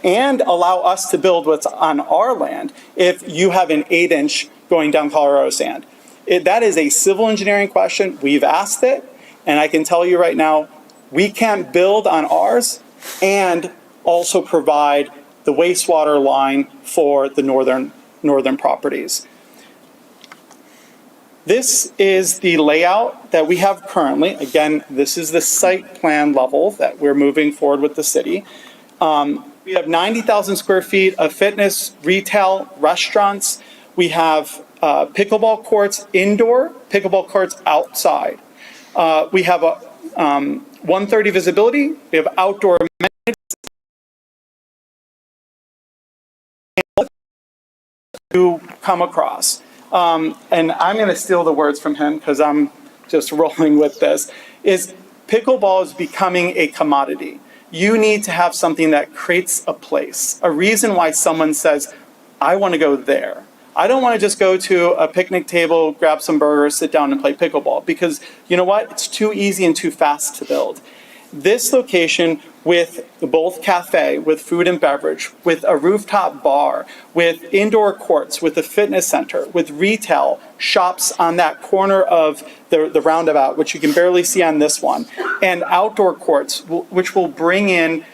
and allow us to build what's on our land if you have an 8-inch going down Colorado sand. That is a civil engineering question. We've asked it, and I can tell you right now, we can't build on ours and also provide the wastewater line for the northern properties. This is the layout that we have currently. Again, this is the site plan level that we're moving forward with the city. We have 90,000 square feet of fitness, retail, restaurants. We have pickleball courts indoor, pickleball courts outside. We have a 130 visibility. We have outdoor amenities. To come across. And I'm going to steal the words from him because I'm just rolling with this, is pickleball is becoming a commodity. You need to have something that creates a place, a reason why someone says, I want to go there. I don't want to just go to a picnic table, grab some burgers, sit down and play pickleball because you know what? It's too easy and too fast to build. This location with both cafe, with food and beverage, with a rooftop bar, with indoor courts, with a fitness center, with retail, shops on that corner of the roundabout, which you can barely see on this one, and outdoor courts, which will bring in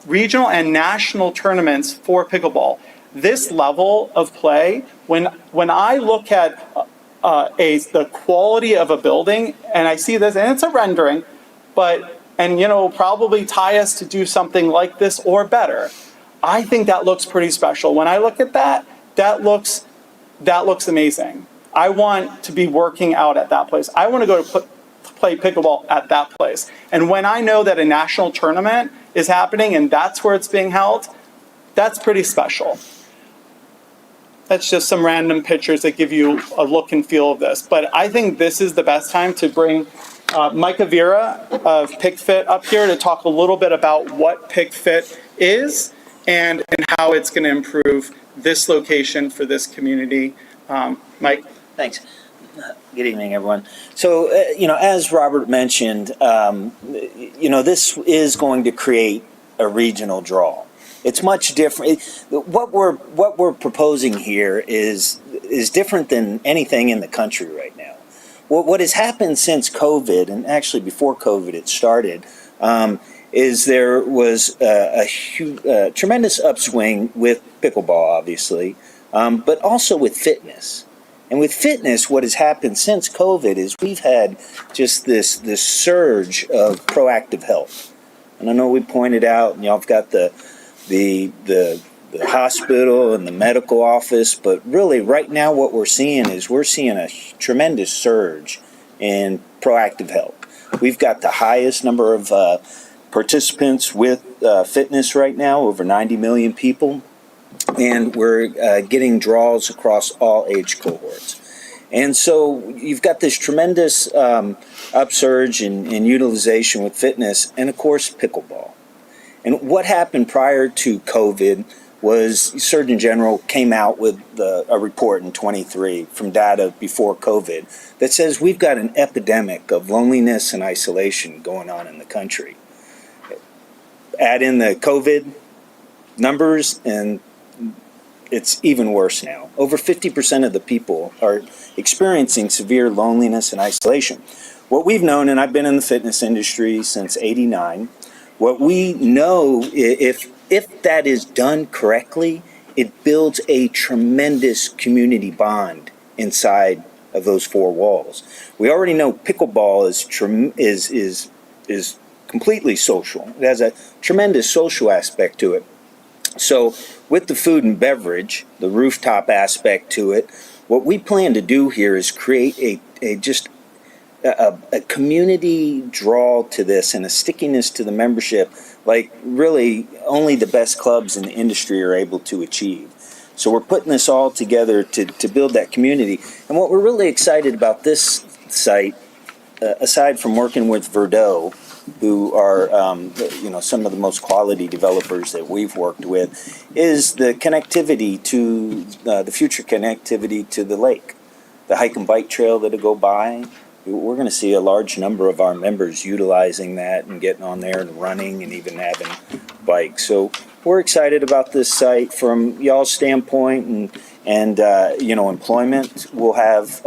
regional and national tournaments for pickleball. This level of play, when I look at the quality of a building, and I see this, and it's a rendering, and you know, probably tie us to do something like this or better. I think that looks pretty special. When I look at that, that looks amazing. I want to be working out at that place. I want to go to play pickleball at that place. And when I know that a national tournament is happening and that's where it's being held, that's pretty special. That's just some random pictures that give you a look and feel of this. But I think this is the best time to bring Micah Vera of PIC-FIT up here to talk a little bit about what PIC-FIT is and how it's going to improve this location for this community. Mike? Thanks. Good evening, everyone. So, as Robert mentioned, this is going to create a regional draw. It's much different. What we're proposing here is different than anything in the country right now. What has happened since COVID, and actually before COVID it started, is there was a tremendous upswing with pickleball, obviously, but also with fitness. And with fitness, what has happened since COVID is we've had just this surge of proactive health. And I know we pointed out, and y'all have got the hospital and the medical office, but really right now what we're seeing is a tremendous surge in proactive health. We've got the highest number of participants with fitness right now, over 90 million people, and we're getting draws across all age cohorts. And so you've got this tremendous upsurge in utilization with fitness, and of course pickleball. And what happened prior to COVID was Surgeon General came out with a report in 23 from data before COVID that says we've got an epidemic of loneliness and isolation going on in the country. Add in the COVID numbers and it's even worse now. Over 50% of the people are experiencing severe loneliness and isolation. What we've known, and I've been in the fitness industry since '89, what we know, if that is done correctly, it builds a tremendous community bond inside of those four walls. We already know pickleball is completely social. It has a tremendous social aspect to it. So with the food and beverage, the rooftop aspect to it, what we plan to do here is create a community draw to this and a stickiness to the membership like really only the best clubs in the industry are able to achieve. So we're putting this all together to build that community. And what we're really excited about this site, aside from working with Verdot, who are some of the most quality developers that we've worked with, is the connectivity to the future connectivity to the lake, the hike and bike trail that'll go by. We're going to see a large number of our members utilizing that and getting on there and running and even having bikes. So we're excited about this site from y'all's standpoint and employment. We'll have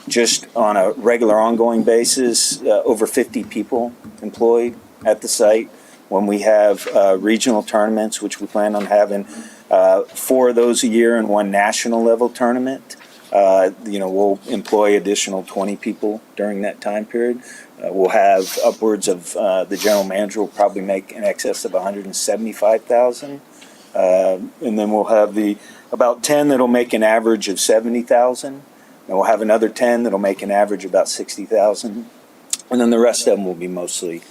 just on a regular ongoing basis over 50 people employed at the site. When we have regional tournaments, which we plan on having 4 of those a year and 1 national level tournament, we'll employ additional 20 people during that time period. We'll have upwards of the general manager will probably make in excess of $175,000, and then we'll have about 10 that'll make an average of $70,000, and we'll have another 10 that'll make an average of about $60,000, and then the rest of them will be mostly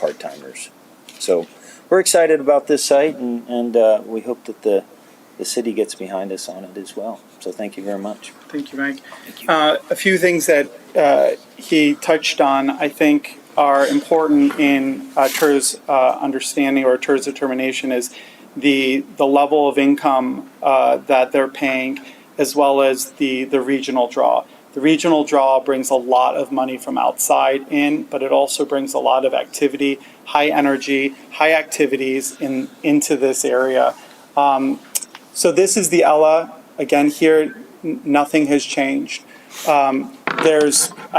part-timers. So we're excited about this site, and we hope that the city gets behind us on it as well. So thank you very much. Thank you, Mike. A few things that he touched on, I think, are important in Tirz understanding or Tirz determination is the level of income that they're paying, as well as the regional draw. The regional draw brings a lot of money from outside in, but it also brings a lot of activity, high energy, high activities into this area. So this is the Ella. Again, here, nothing has changed. I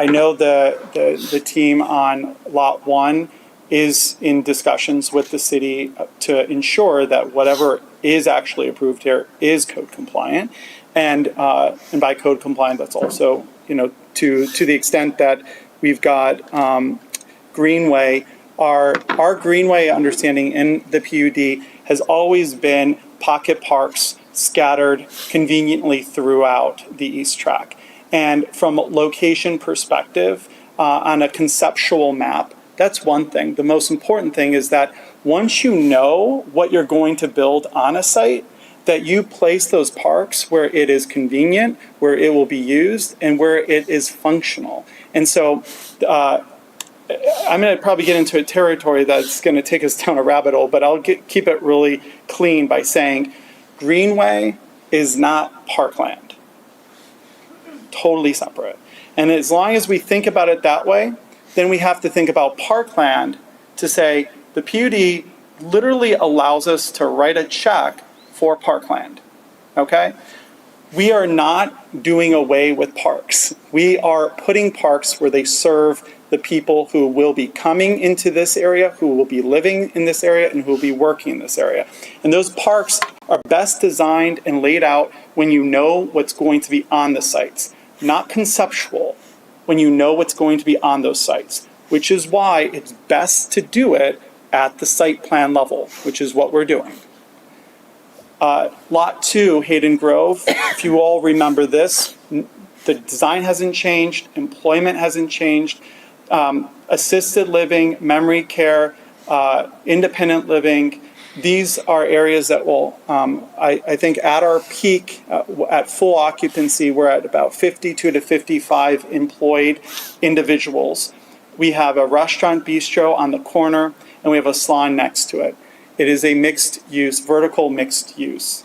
know the team on Lot 1 is in discussions with the city to ensure that whatever is actually approved here is code compliant. And by code compliant, that's also, to the extent that we've got Greenway, our Greenway understanding in the PUD has always been pocket parks scattered conveniently throughout the East Track. And from a location perspective, on a conceptual map, that's one thing. The most important thing is that once you know what you're going to build on a site, that you place those parks where it is convenient, where it will be used, and where it is functional. And so I'm going to probably get into a territory that's going to take us down a rabbit hole, but I'll keep it really clean by saying Greenway is not parkland. Totally separate. And as long as we think about it that way, then we have to think about parkland to say the PUD literally allows us to write a check for parkland. Okay? We are not doing away with parks. We are putting parks where they serve the people who will be coming into this area, who will be living in this area, and who will be working in this area. And those parks are best designed and laid out when you know what's going to be on the sites, not conceptual, when you know what's going to be on those sites, which is why it's best to do it at the site plan level, which is what we're doing. Lot 2, Hayden Grove, if you all remember this, the design hasn't changed, employment hasn't changed, assisted living, memory care, independent living, these are areas that will, I think at our peak, at full occupancy, we're at about 52 to 55 employed individuals. We have a restaurant bistro on the corner, and we have a salon next to it. It is a mixed use, vertical mixed use.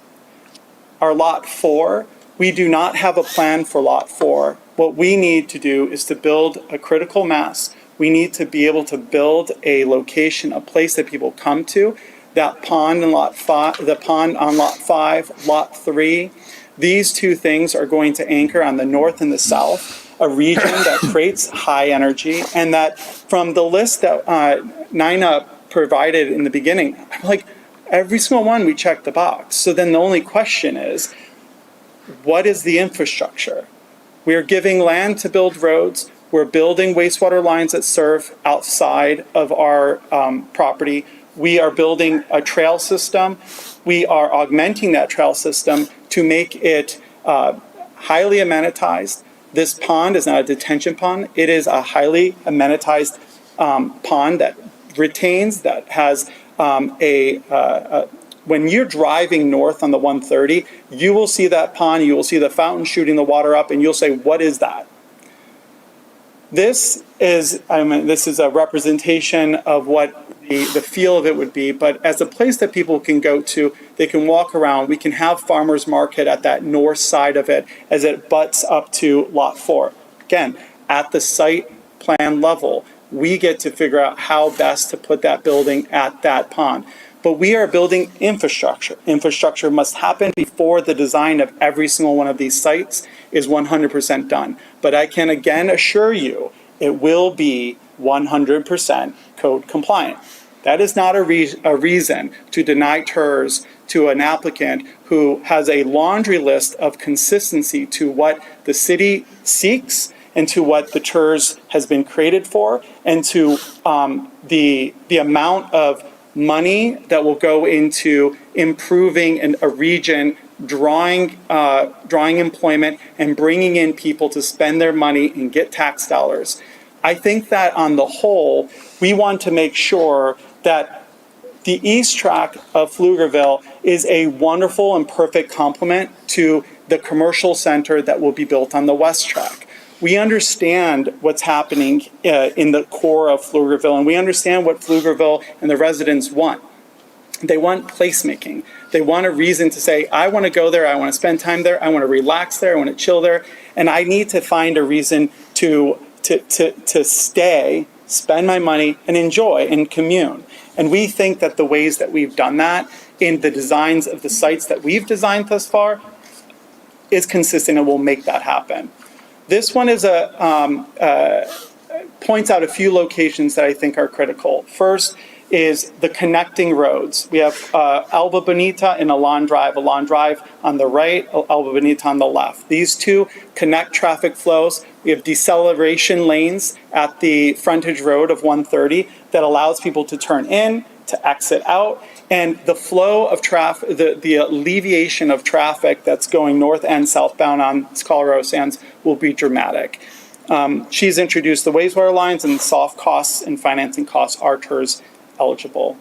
Our Lot 4, we do not have a plan for Lot 4. What we need to do is to build a critical mass. We need to be able to build a location, a place that people come to. That pond in Lot 5, the pond on Lot 5, Lot 3, these two things are going to anchor on the north and the south, a region that creates high energy, and that from the list that Nina provided in the beginning, I'm like, every single one we check the box. So then the only question is, what is the infrastructure? We are giving land to build roads. We're building wastewater lines that serve outside of our property. We are building a trail system. We are augmenting that trail system to make it highly amenitized. This pond is not a detention pond. It is a highly amenitized pond that retains, that has when you're driving north on the 130, you will see that pond, you will see the fountain shooting the water up, and you'll say, what is that? This is a representation of what the feel of it would be, but as a place that people can go to, they can walk around. We can have farmers market at that north side of it as it butts up to Lot 4. Again, at the site plan level, we get to figure out how best to put that building at that pond. But we are building infrastructure. Infrastructure must happen before the design of every single one of these sites is 100% done. But I can again assure you, it will be 100% code compliant. That is not a reason to deny Tirz to an applicant who has a laundry list of consistency to what the city seeks and to what the Tirz has been created for, and to the amount of money that will go into improving a region, drawing employment, and bringing in people to spend their money and get tax dollars. I think that on the whole, we want to make sure that the east track of Pflugerville is a wonderful and perfect complement to the commercial center that will be built on the west track. We understand what's happening in the core of Pflugerville, and we understand what Pflugerville and the residents want. They want placemaking. They want a reason to say, I want to go there, I want to spend time there, I want to relax there, I want to chill there, and I need to find a reason to stay, spend my money, and enjoy and commune. And we think that the ways that we've done that in the designs of the sites that we've designed thus far is consistent and will make that happen. This one is points out a few locations that I think are critical. First is the connecting roads. We have Alba Bonita and Alon Drive on the right, Alba Bonita on the left. These two connect traffic flows. We have deceleration lanes at the frontage road of 130 that allows people to turn in, to exit out, and the flow of traffic, the alleviation of traffic that's going north and southbound on Colorado Sands will be dramatic. She's introduced the wastewater lines, and soft costs and financing costs are Tirz eligible.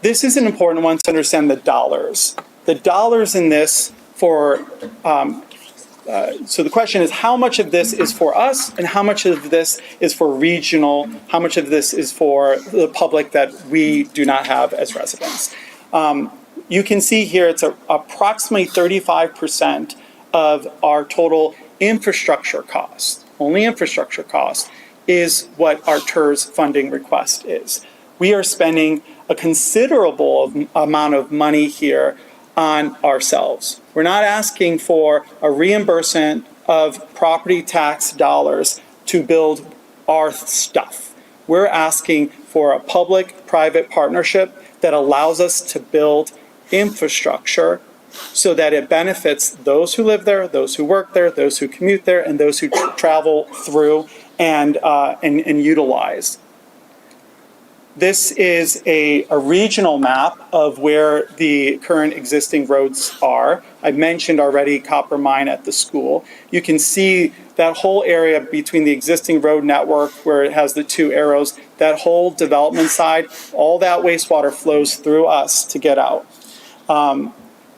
This is an important one to understand the dollars. The dollars in this for, so the question is, how much of this is for us and how much of this is for regional, how much of this is for the public that we do not have as residents? You can see here it's approximately 35% of our total infrastructure cost, only infrastructure cost, is what our Tirz funding request is. We are spending a considerable amount of money here on ourselves. We're not asking for a reimbursement of property tax dollars to build our stuff. We're asking for a public-private partnership that allows us to build infrastructure so that it benefits those who live there, those who work there, those who commute there, and those who travel through and utilize. This is a regional map of where the current existing roads are. I mentioned already Copper Mine at the school. You can see that whole area between the existing road network where it has the two arrows, that whole development side, all that wastewater flows through us to get out.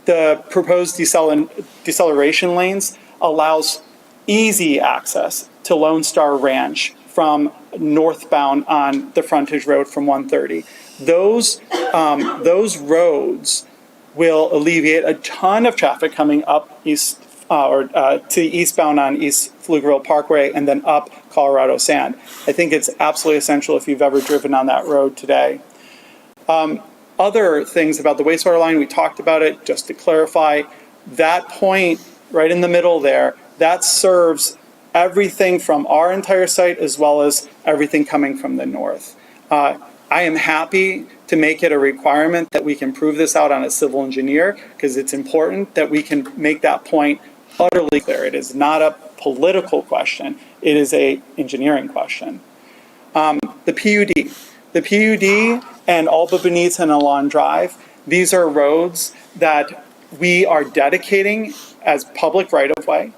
The proposed deceleration lanes allows easy access to Lone Star Ranch from northbound on the frontage road from 130. Those roads will alleviate a ton of traffic coming up east to eastbound on East Pflugerville Parkway and then up Colorado Sand. I think it's absolutely essential if you've ever driven on that road today. Other things about the wastewater line, we talked about it, just to clarify, that point right in the middle there, that serves everything from our entire site as well as everything coming from the north. I am happy to make it a requirement that we can prove this out on a civil engineer because it's important that we can make that point utterly clear. It is not a political question. It is an engineering question. The PUD. The PUD and Alba Bonita and Alon Drive, these are roads that we are dedicating as public right-of-way.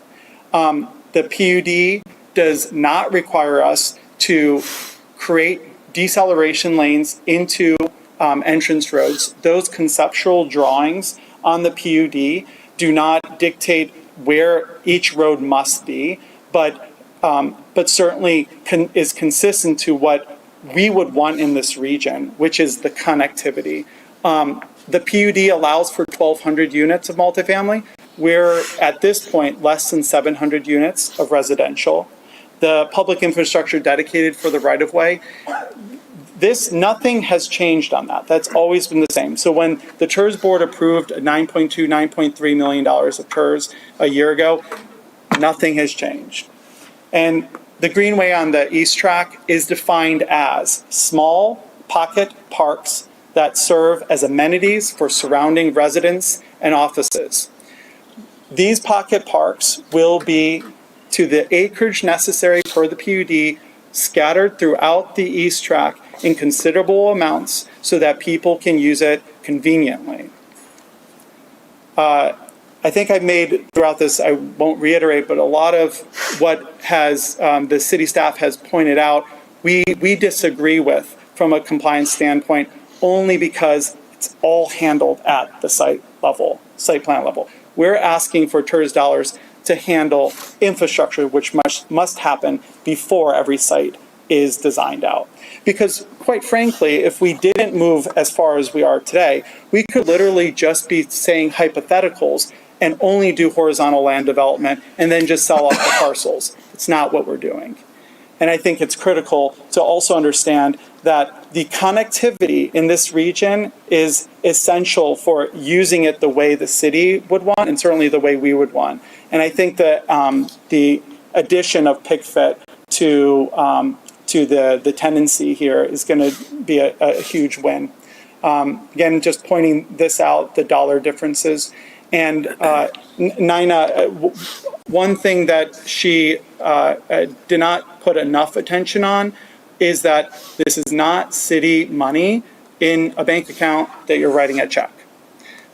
The PUD does not require us to create deceleration lanes into entrance roads. Those conceptual drawings on the PUD do not dictate where each road must be, but certainly is consistent to what we would want in this region, which is the connectivity. The PUD allows for 1,200 units of multifamily. We're at this point less than 700 units of residential. The public infrastructure dedicated for the right-of-way, nothing has changed on that. That's always been the same. So when the Tirz board approved $9.2, $9.3 million of Tirz a year ago, nothing has changed. And the greenway on the east track is defined as small pocket parks that serve as amenities for surrounding residents and offices. These pocket parks will be to the acreage necessary per the PUD scattered throughout the east track in considerable amounts so that people can use it conveniently. I think I've made throughout this, I won't reiterate, but a lot of what has the city staff has pointed out, we disagree with from a compliance standpoint only because it's all handled at the site plan level. We're asking for Tirz dollars to handle infrastructure, which must happen before every site is designed out. Because quite frankly, if we didn't move as far as we are today, we could literally just be saying hypotheticals and only do horizontal land development and then just sell off the parcels. It's not what we're doing. And I think it's critical to also understand that the connectivity in this region is essential for using it the way the city would want and certainly the way we would want. And I think that the addition of PICFIT to the tendency here is going to be a huge win. Again, just pointing this out, the dollar differences. And Nina, one thing that she did not put enough attention on is that this is not city money in a bank account that you're writing a check.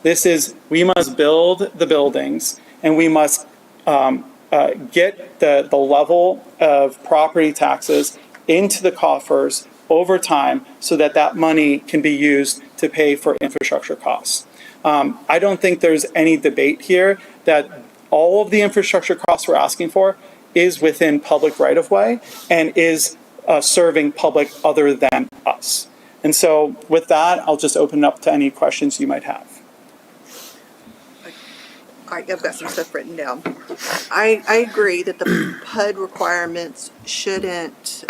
This is, we must build the buildings and we must get the level of property taxes into the coffers over time so that that money can be used to pay for infrastructure costs. I don't think there's any debate here that all of the infrastructure costs we're asking for is within public right-of-way and is serving public other than us. And so with that, I'll just open it up to any questions you might have. I've got some stuff written down. I agree that the PUD requirements shouldn't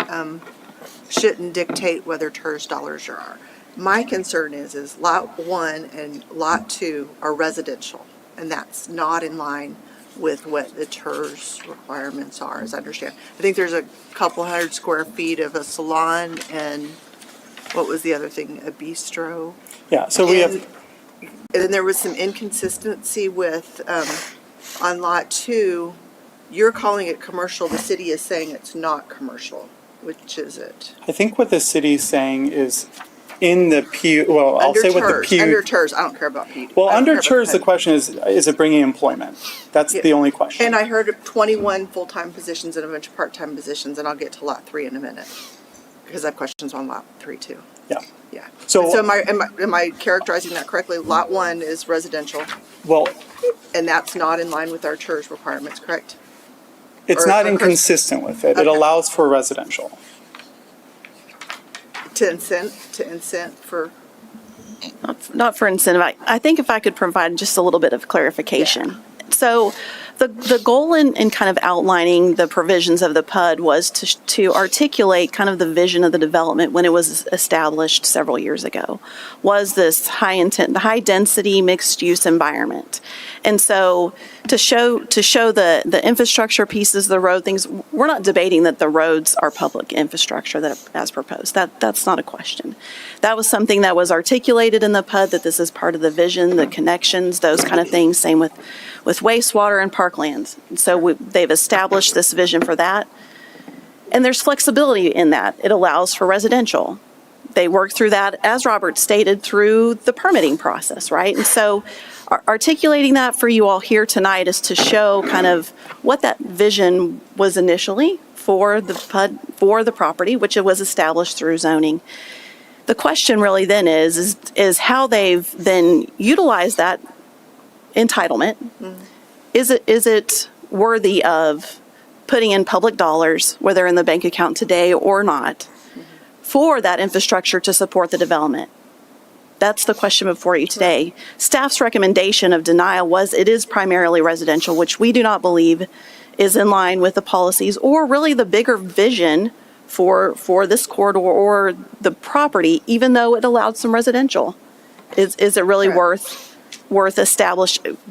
dictate whether Tirz dollars are. My concern is lot 1 and lot 2 are residential, and that's not in line with what the Tirz requirements are, as I understand. I think there's a couple hundred square feet of a salon and what was the other thing, a bistro? Yeah, so we have, And then there was some inconsistency with, on lot 2, you're calling it commercial, the city is saying it's not commercial. Which is it? I think what the city's saying is in the well, I'll Under say what the Tirz, under Tirz, I don't care about PUD. Well, I don't under care about Tirz, the PUD. question is it bringing employment? That's Yeah. the only question. And I heard of 21 full-time positions and a bunch of part-time positions, and I'll get to lot 3 in a minute. Because I have questions on lot 3 too. Yeah. Yeah. So- So am I characterizing that correctly? Lot 1 is residential, Well, and that's not in line with our Tirz requirements, correct? it's Or- not or- inconsistent with it. It Okay. allows for residential. To incent for, Not for incentive. I think if I could provide just a little bit of clarification. So the goal in kind of outlining the provisions of the PUD was to articulate kind of the vision of the development when it was established several years ago, was this high density mixed use environment. And so to show the infrastructure pieces, the road things, we're not debating that the roads are public infrastructure that as proposed. That's not a question. That was something that was articulated in the PUD, that this is part of the vision, the connections, those kind of things. Same with wastewater and parklands. So they've established this vision for that. And there's flexibility in that. It allows for residential. They work through that, as Robert stated, through the permitting process, right? And so articulating that for you all here tonight is to show kind of what that vision was initially for the PUD, for the property, which it was established through zoning. The question really then is how they've then utilized that entitlement. Is it worthy of putting in public dollars, whether in the bank account today or not, for that infrastructure to support the development? That's the question before you today. Staff's recommendation of denial was it is primarily residential, which we do not believe is in line with the policies or really the bigger vision for this corridor or the property, even though it allowed some residential. Is it really worth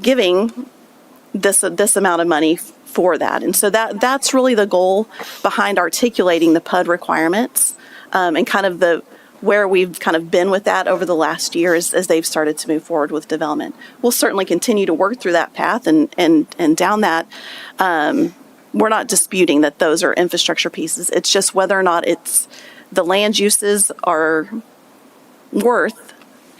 giving this amount of money for that? And so that's really the goal behind articulating the PUD requirements, and kind of where we've kind of been with that over the last year as they've started to move forward with development. We'll certainly continue to work through that path and down that. We're not disputing that those are infrastructure pieces. It's just whether or not the land uses are worth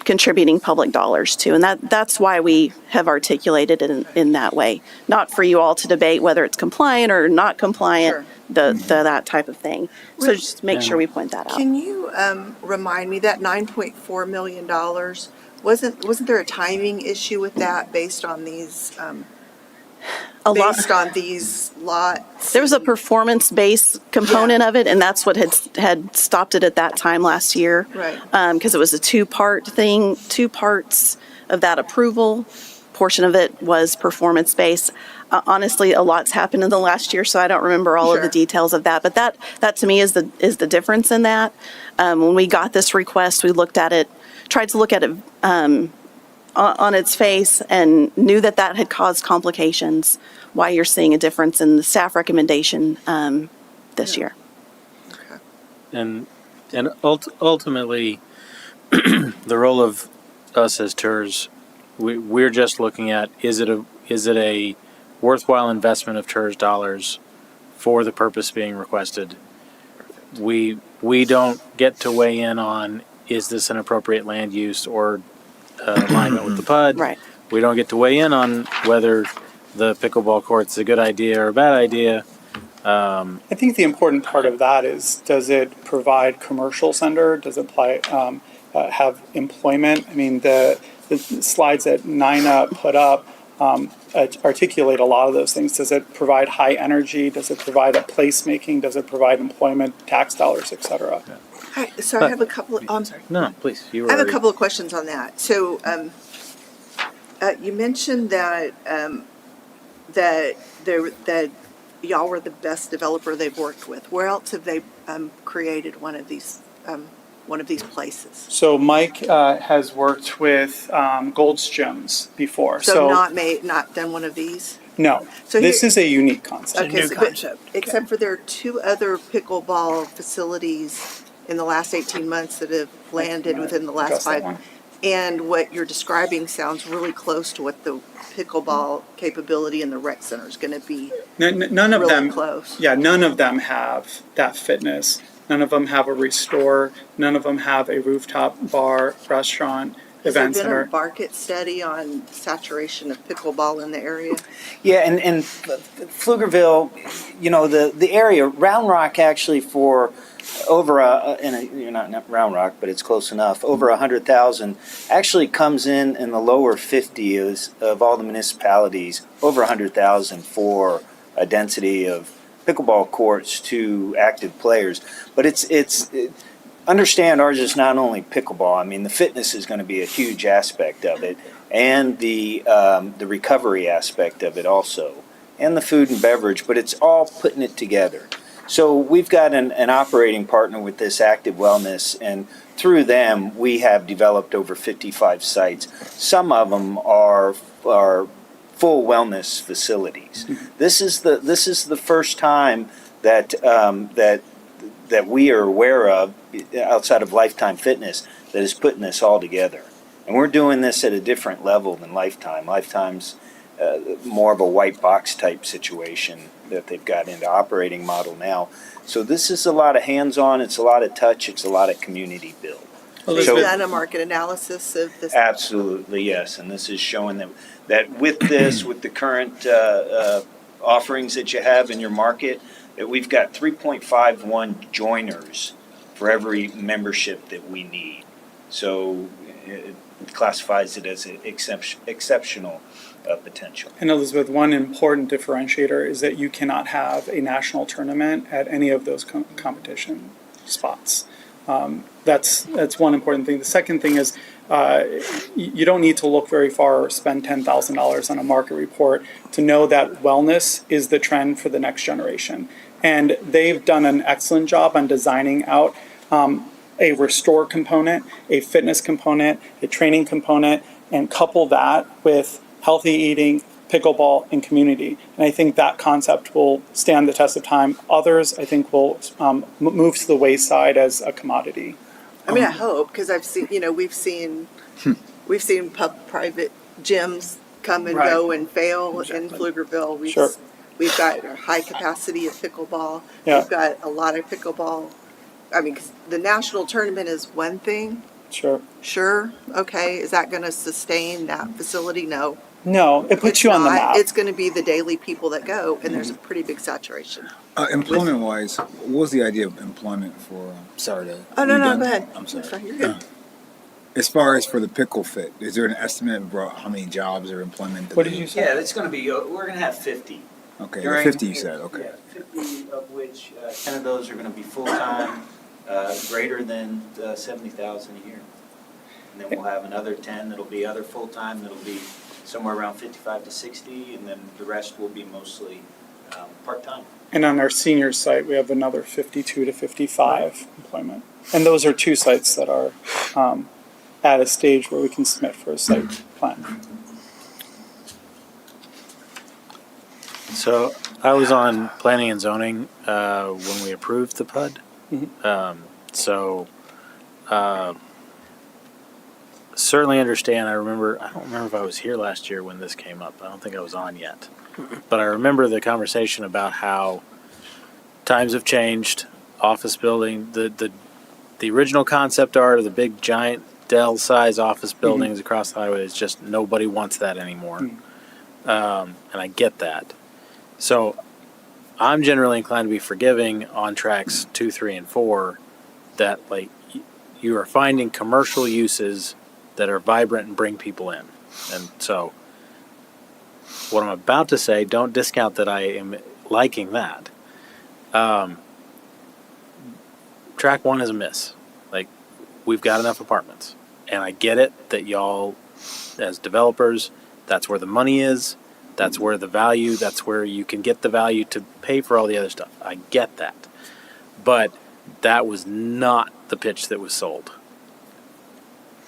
contributing public dollars to. And that's why we have articulated it in that way. Not for you all to debate whether it's compliant or not compliant, that type of thing. So just make sure we point that out. can you remind me, that $9.4 million, wasn't there a timing issue with that based on these, lots? There was a performance-based component of it, and that's what had stopped it at that time last year. Right. Because it was a two-part thing, 2 parts of that approval. Portion of it was performance-based. Honestly, a lot's happened in the last year, so I don't remember all of the details of that. But that to me is the difference in that. When we got this request, we looked at it, tried to look at it on its face, and knew that had caused complications. Why you're seeing a difference in the staff recommendation this year. And ultimately, the role of us as Tirz, we're just looking at is it a worthwhile investment of Tirz dollars for the purpose being requested. We don't get to weigh in on is this an appropriate land use or alignment with the PUD. Right. We don't get to weigh in on whether the pickleball court's a good idea or a bad idea. I think the important part of that is, does it provide commercial center? Does it have employment? I mean, the slides that Nina put up articulate a lot of those things. Does it provide high energy? Does it provide a placemaking? Does it provide employment, tax dollars, et cetera? So I have a couple of, I'm sorry. No, please. I have a couple of questions on that. So you mentioned that that y'all were the best developer they've worked with. Where else have they created one of these places? So Mike has worked with Gold's Gyms before. So not done one of these? No, So this here- is a unique concept. new but- concept. Except for there are two other pickleball facilities in the last 18 months that have landed within the last Address that 5. one. And what you're describing sounds really close to what the pickleball capability in the rec center is going to be. None of Really them, close. yeah, none of them have that fitness. None of them have a restore. None of them have a rooftop bar, restaurant, Has there event been a center. market study on saturation of pickleball in the area? Yeah, and Pflugerville, you know, the area, Round Rock actually for over you're not Round Rock, but it's close enough, over 100,000 actually comes in the lower 50s of all the municipalities, over 100,000 for a density of pickleball courts to active players. But understand ours is not only pickleball. I mean, the fitness is going to be a huge aspect of it, and the recovery aspect of it also, and the food and beverage. But it's all putting it together. So we've got an operating partner with this Active Wellness, and through them we have developed over 55 sites. Some of them are full wellness facilities. This is the first time that that we are aware of outside of Lifetime Fitness that is putting this all together. And we're doing this at a different level than Lifetime. Lifetime's more of a white box type situation that they've got into operating model now. So this is a lot of hands-on, it's a lot of touch, it's a lot of community build. Have you So- done a market analysis of this? Absolutely, yes. And this is showing that with this, with the current offerings that you have in your market, that we've got 3.51 joiners for every membership that we need. So it classifies it as an exceptional potential. And Elizabeth, one important differentiator is that you cannot have a national tournament at any of those competition spots. That's one important thing. The second thing is you don't need to look very far or spend $10,000 on a market report to know that wellness is the trend for the next generation. And they've done an excellent job on designing out a restore component, a fitness component, a training component, and couple that with healthy eating, pickleball, and community. And I think that concept will stand the test of time. Others, I think, will move to the wayside as a commodity. I mean, I hope, because I've seen, we've seen private gyms come and Right. go and fail in Pflugerville. Sure. We've got a high capacity of pickleball. Yeah. We've got a lot of pickleball. I mean, 'cause the national tournament is one thing. Sure. Sure, okay, is that gonna sustain that facility? No. No, it puts It's you on the not. map. It's gonna be the daily people that go, and there's a pretty big saturation. Employment-wise, what was the idea of employment for? Sorry to. Oh, no, redundant. go ahead. I'm sorry. That's fine, you're good. As far as for the pickle fit, is there an estimate about how many jobs or employment? that What did they- you say? Yeah, it's going to be, we're going to have 50. Okay, During- 50 you said, okay. Yeah, 50 of which 10 of those are going to be full-time, greater than 70,000 a year. And then we'll have another 10 that'll be other full-time, that'll be somewhere around 55 to 60, and then the rest will be mostly part-time. And on our senior site, we have another 52 to 55 employment. And those are two sites that are at a stage where we can submit for a site plan. So I was on planning and zoning when we approved the PUD. Certainly understand. I don't remember if I was here last year when this came up. I don't think I was on yet. But I remember the conversation about how times have changed. Office building, the original concept art of the big giant Dell size office buildings across the highway is just nobody wants that anymore. And I get that. So I'm generally inclined to be forgiving on tracks 2, 3, and 4 that like you are finding commercial uses that are vibrant and bring people in. And so what I'm about to say, don't discount that I am liking that. Track 1 is a miss. Like, we've got enough apartments. And I get it that y'all, as developers, that's where the money is. That's where the value, that's where you can get the value to pay for all the other stuff. I get that. But that was not the pitch that was sold.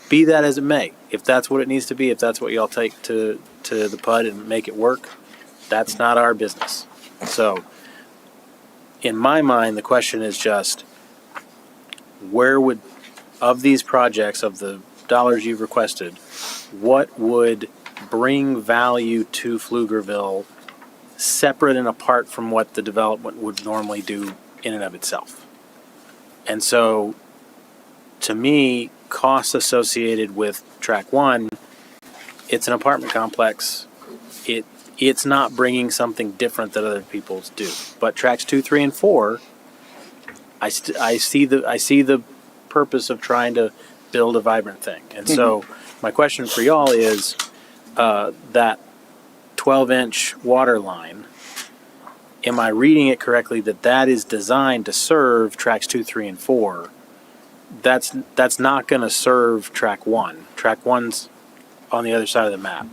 Be that as it may. If that's what it needs to be, if that's what y'all take to the PUD and make it work, That's not our business. So, in my mind, the question is just, where would, of these projects, of the dollars you've requested, what would bring value to Pflugerville separate and apart from what the development would normally do in and of itself? And so, to me, costs associated with track one, it's an apartment complex. It's not bringing something different that other people's do. But tracks 2, 3, and 4, I see the purpose of trying to build a vibrant thing. And so my question for y'all is that 12-inch water line. Am I reading it correctly that is designed to serve tracks 2, 3, and 4? That's not going to serve track 1. Track 1's on the other side of the map.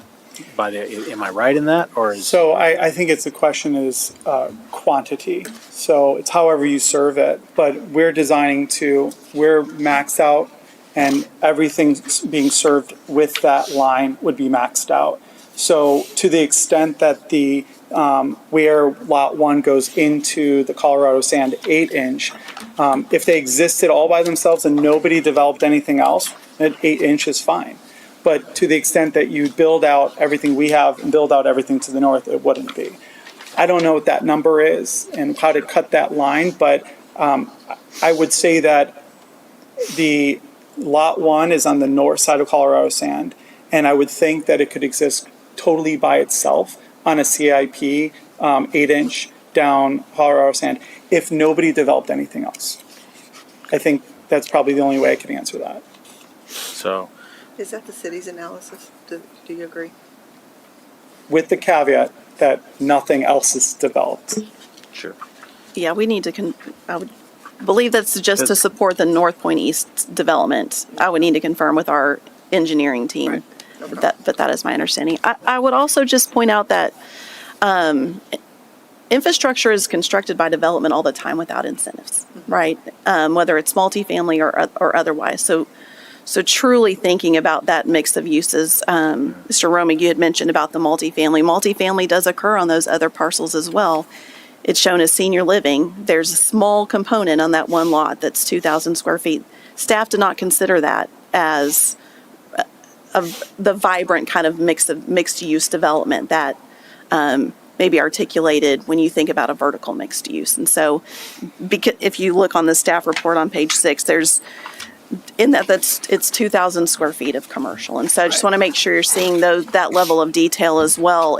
Am I right in that, or is So I think the question is quantity. So it's however you serve it, but we're maxed out, and everything being served with that line would be maxed out. So to the extent that the where lot 1 goes into the Colorado Sand 8-inch, if they existed all by themselves and nobody developed anything else, then 8-inch is fine. But to the extent that you build out everything we have and build out everything to the north, it wouldn't be. I don't know what that number is and how to cut that line, but I would say that the lot 1 is on the north side of Colorado Sand, and I would think that it could exist totally by itself on a CIP 8-inch down Colorado Sand if nobody developed anything else. I think that's probably the only way I can answer that. so? Is that the city's analysis? Do you agree? With the caveat that nothing else is developed. Sure. Yeah, we need to, I would believe that's just to support the North Point East development. I would need to confirm with our engineering team. Right. No But that is my understanding. I would also just point out that infrastructure is constructed by development all the time without incentives, right? Whether it's multifamily or otherwise. So truly thinking about that mix of uses, Mr. Romig, you had mentioned about the multifamily. Multifamily does occur on those other parcels as well. It's shown as senior living. There's a small component on that one lot that's 2,000 square feet. Staff did not consider that as the vibrant kind of mixed use development that may be articulated when you think about a vertical mixed use. And so if you look on the staff report on page 6, there's it's 2,000 square feet of commercial. And so I just want to make sure you're seeing that level of detail as well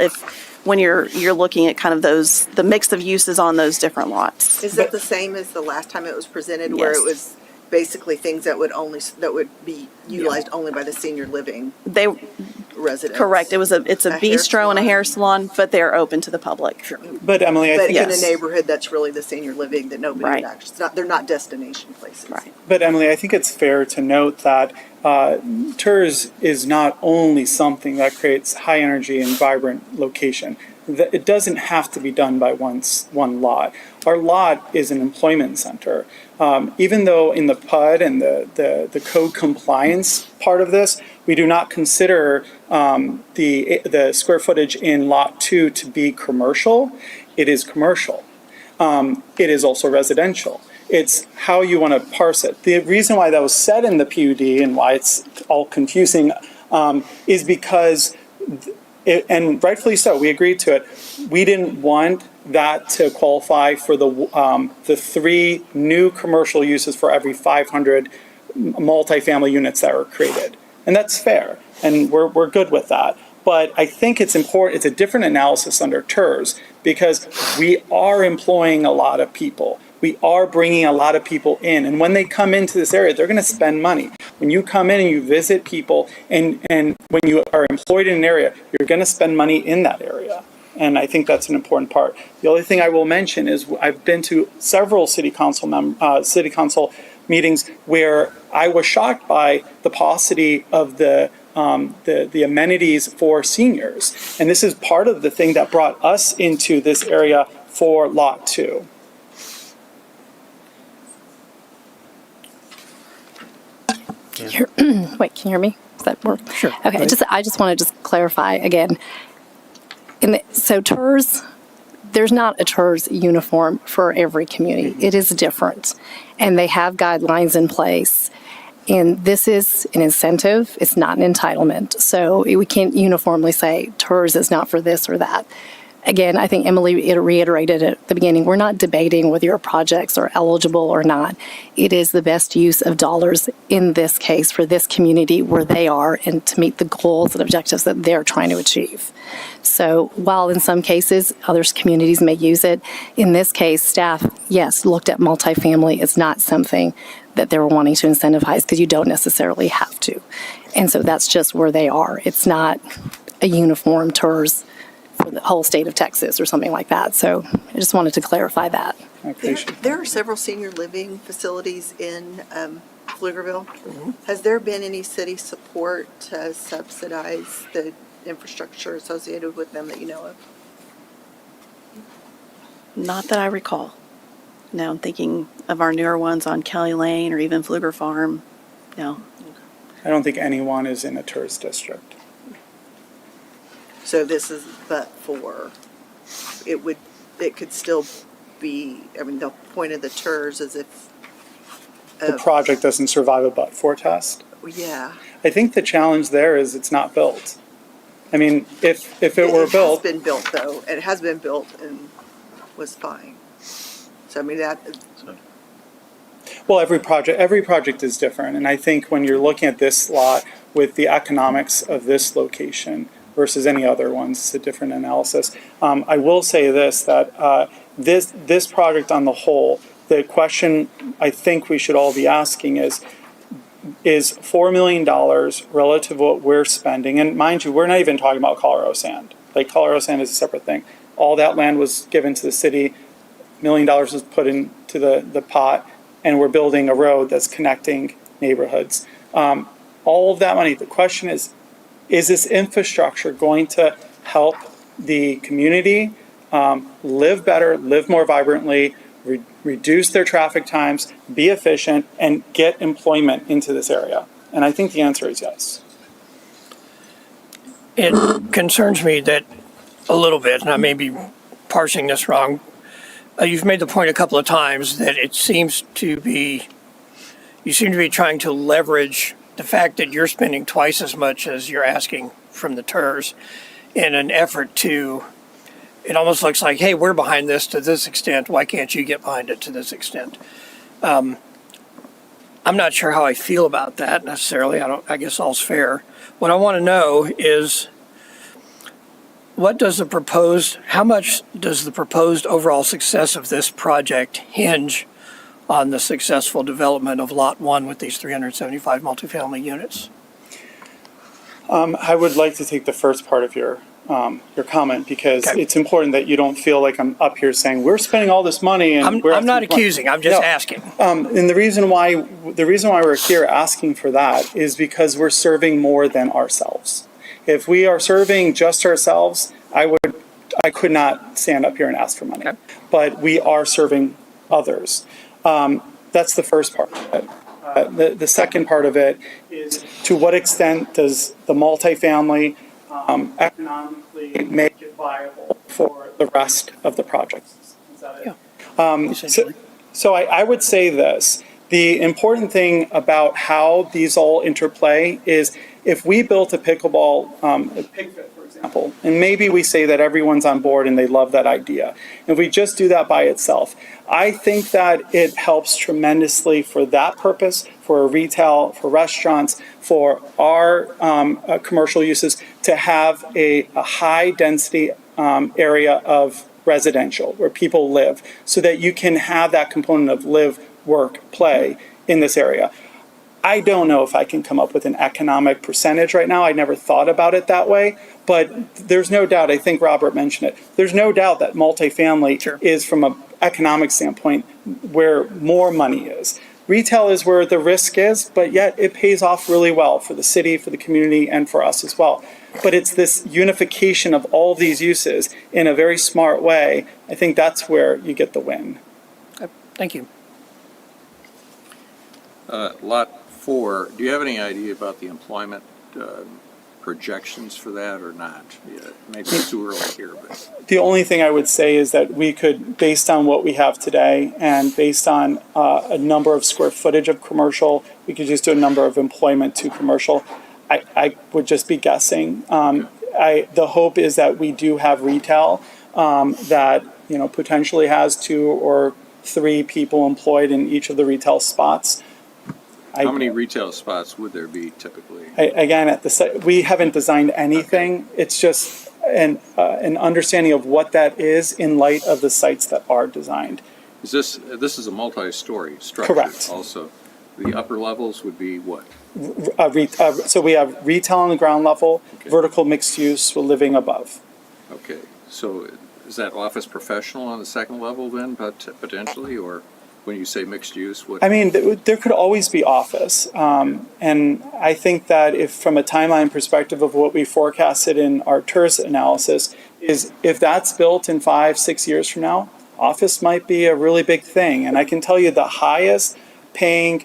when you're looking at kind of the mix of uses on those different lots. Is that the same as the last time it was presented, where Yes. it was basically things that would be utilized only by the senior living residents? Correct. It's a A hair bistro and a hair salon, but they're open to the public. But Emily, I But think in a Yes. neighborhood that's really the senior living that nobody Right. would actually, they're not destination places. Right. But Emily, I think it's fair to note that Tirz is not only something that creates high energy and vibrant location. It doesn't have to be done by one lot. Our lot is an employment center. Even though in the PUD and the code compliance part of this, we do not consider the square footage in lot 2 to be commercial, it is commercial. It is also residential. It's how you want to parse it. The reason why that was said in the PUD and why it's all confusing is because, and rightfully so, we agreed to it. We didn't want that to qualify for the 3 new commercial uses for every 500 multifamily units that were created. And that's fair, and we're good with that. But I think it's important, it's a different analysis under Tirz, because we are employing a lot of people. We are bringing a lot of people in, and when they come into this area, they're going to spend money. When you come in and you visit people, and when you are employed in an area, you're going to spend money in that area. And I think that's an important part. The only thing I will mention is I've been to several city council meetings where I was shocked by the paucity of the amenities for seniors. And this is part of the thing that brought us into this area for Lot 2. Wait, can you hear me? Does that work? Sure. Okay, I just want to clarify again. So Tirz, there's not a Tirz uniform for every community. It is different. And they have guidelines in place. And this is an incentive. It's not an entitlement. So we can't uniformly say Tirz is not for this or that. Again, I think Emily reiterated at the beginning, we're not debating whether your projects are eligible or not. It is the best use of dollars in this case for this community where they are and to meet the goals and objectives that they're trying to achieve. So while in some cases other communities may use it, in this case, staff, yes, looked at multifamily as not something that they were wanting to incentivize because you don't necessarily have to. And so that's just where they are. It's not a uniform Tirz for the whole state of Texas or something like that. So I just wanted to clarify that. There are several senior living facilities in Pflugerville. Has there been any city support to subsidize the infrastructure associated with them that you know of? Not that I recall. No, I'm thinking of our newer ones on Kelly Lane or even Pfluger Farm. No. I don't think anyone is in a Tirz district. So this is but for, it could still be, I mean, the point of the Tirz is if. The project doesn't survive a but-for test. Yeah. I think the challenge there is it's not built. I mean, if it were built. It has been built though, and it has been built and was fine. So I mean that. Well, every project is different, and I think when you're looking at this lot with the economics of this location versus any other ones, it's a different analysis. I will say this, that this project on the whole, the question I think we should all be asking is $4 million relative to what we're spending, and mind you, we're not even talking about Colorado Sand. Like Colorado Sand is a separate thing. All that land was given to the city, $1 million was put into the pot, and we're building a road that's connecting neighborhoods. All of that money, the question is this infrastructure going to help the community live better, live more vibrantly, reduce their traffic times, be efficient, and get employment into this area? And I think the answer is yes. It concerns me that a little bit, and I may be parsing this wrong. You've made the point a couple of times that you seem to be trying to leverage the fact that you're spending twice as much as you're asking from the Tirz in an effort to, it almost looks like, hey, we're behind this to this extent, why can't you get behind it to this extent? I'm not sure how I feel about that necessarily. I guess all's fair. What I want to know is how much does the proposed overall success of this project hinge on the successful development of Lot 1 with these 375 multifamily units? I would like to take the first part of your comment because it's important that you don't feel like I'm up here saying we're spending all this money and I'm not accusing. I'm just asking. And the reason why we're here asking for that is because we're serving more than ourselves. If we are serving just ourselves, I could not stand up here and ask for money. Okay. But we are serving others. That's the first part of it. The second part of it is, to what extent does the multifamily economically make it viable for the rest of the projects? Is that it? So I would say this. The important thing about how these all interplay is if we built a pickleball, a PigFit, for example, and maybe we say that everyone's on board and they love that idea. If we just do that by itself, I think that it helps tremendously for that purpose, for retail, for restaurants, for our commercial uses, to have a high density area of residential where people live, so that you can have that component of live, work, play in this area. I don't know if I can come up with an economic percentage right now. I never thought about it that way, but there's no doubt, I think Robert mentioned it, there's no doubt that multifamily is, from an economic standpoint, where more money is. Retail is where the risk is, but yet it pays off really well for the city, for the community, and for us as well. But it's this unification of all of these uses in a very smart way. I think that's where you get the win. Thank you. Lot 4, do you have any idea about the employment projections for that or not? Yeah, maybe it's too early here, but The only thing I would say is that we could, based on what we have today and based on a number of square footage of commercial, we could just do a number of employment to commercial. I would just be guessing. The hope is that we do have retail that, you know, potentially has 2 or 3 people employed in each of the retail spots. how many retail spots would there be typically? Again, at the site, we haven't designed anything. It's just an understanding of what that is in light of the sites that are designed. This is a multi-story structure. Correct. Also, the upper levels would be what? So we have retail on the ground level, Okay. vertical mixed use with living above. Okay, so is that office professional on the second level then, but potentially, or when you say mixed use, what? I mean, there could always be office. And I think that if, from a timeline perspective of what we forecasted in our Tirz analysis, is if that's built in 5-6 years from now, office might be a really big thing. And I can tell you the highest paying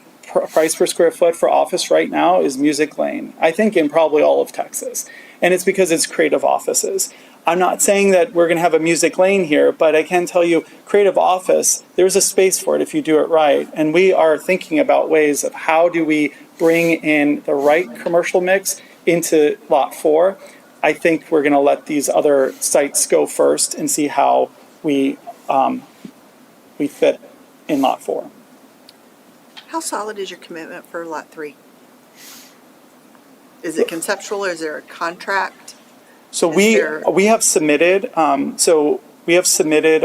price per square foot for office right now is Music Lane, I think in probably all of Texas. And it's because it's creative offices. I'm not saying that we're going to have a Music Lane here, but I can tell you creative office, there's a space for it if you do it right. And we are thinking about ways of how do we bring in the right commercial mix into Lot 4. I think we're going to let these other sites go first and see how we fit in Lot 4. How solid is your commitment for Lot 3? Is it conceptual or is there a contract? So Is we there- have submitted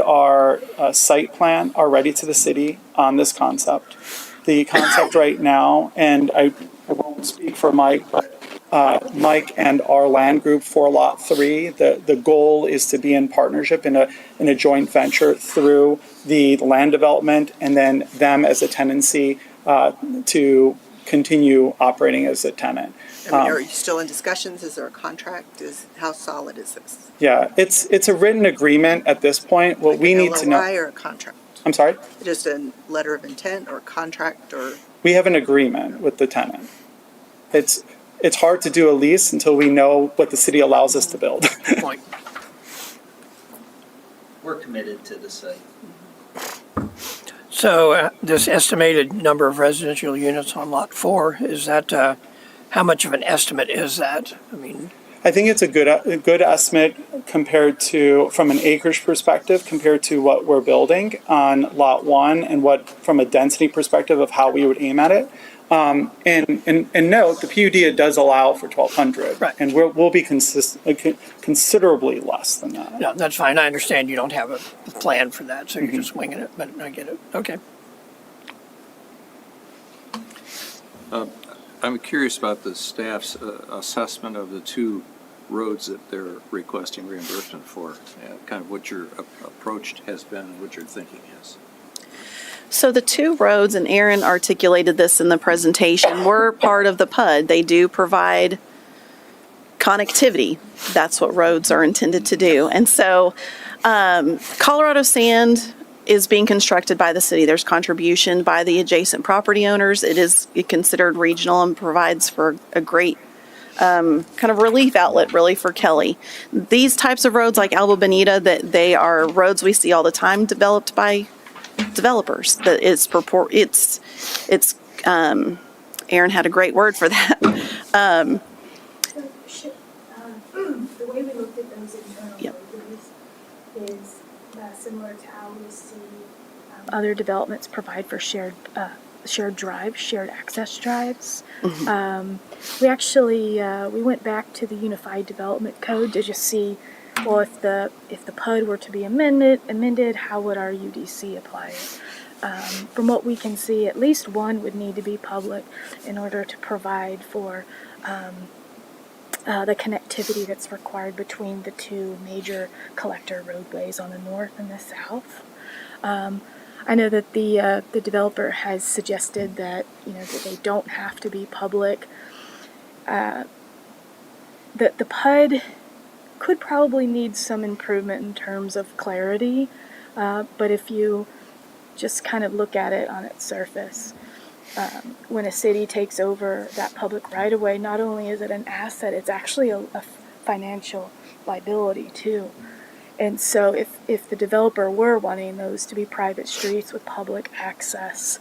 our site plan already to the city on this concept. The concept right now, and I won't speak for Mike, but Mike and our land group for Lot 3, the goal is to be in partnership in a joint venture through the land development and then them as a tenancy to continue operating as a tenant. I mean, are you still in discussions? Is there a contract? How solid is this? Yeah, it's a written agreement at this point. What we need to know. LOI or a contract? I'm sorry? Just a letter of intent or a contract or? We have an agreement with the tenant. It's hard to do a lease until we know what the city allows us to build. Point. We're committed to the site. So this estimated number of residential units on Lot 4, is that, how much of an estimate is that? I mean, I think it's a good estimate compared to, from an acreage perspective, compared to what we're building on Lot 1 and what, from a density perspective of how we would aim at it. And note, the PUD does allow for 1,200. Right. And we'll be considerably less than that. no, that's fine. I understand you don't have a plan for that, so you're just winging it, but I get it. Okay. I'm curious about the staff's assessment of the 2 roads that they're requesting reimbursement for, kind of what your approach has been and what your thinking is. So the 2 roads, and Aaron articulated this in the presentation, were part of the PUD. They do provide connectivity. That's what roads are intended to do. And so Colorado Sand is being constructed by the city. There's contribution by the adjacent property owners. It is considered regional and provides for a great kind of relief outlet, really, for Kelly. These types of roads, like Alba Bonita, that they are roads we see all the time developed by developers. That it's Aaron had a great word for that. The way we looked at those internal Yep. roadways is similar to how we see other developments provide for shared drives, shared access drives. We actually we went back to the Unified Development Code to just see, well, if the PUD were to be amended, how would our UDC apply it? From what we can see, at least one would need to be public in order to provide for the connectivity that's required between the 2 major collector roadways on the north and the south. I know that the developer has suggested that that they don't have to be public. That the PUD could probably need some improvement in terms of clarity, but if you just kind of look at it on its surface, when a city takes over that public right-of-way, not only is it an asset, it's actually a financial liability too. And so if the developer were wanting those to be private streets with public access,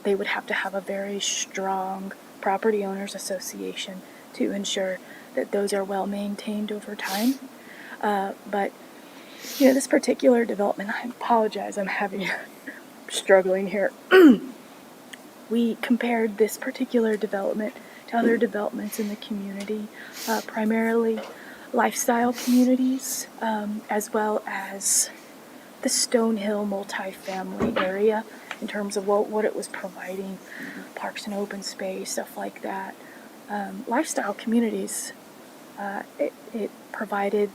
they would have to have a very strong property owners association to ensure that those are well maintained over time. But this particular development, I apologize, I'm struggling here. We compared this particular development to other developments in the community, primarily lifestyle communities, as well as the Stonehill multifamily area in terms of what it was providing, parks and open space, stuff like that. Lifestyle communities, it provided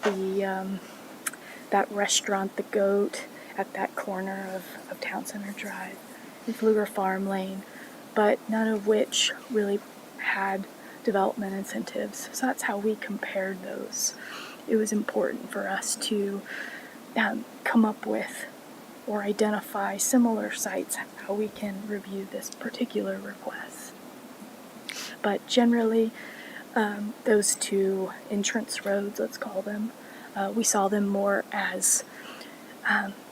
that restaurant, The Goat, at that corner of Town Center Drive and Pfluger Farm Lane, but none of which really had development incentives. So that's how we compared those. It was important for us to come up with or identify similar sites, how we can review this particular request. But generally, those two entrance roads, let's call them, we saw them more as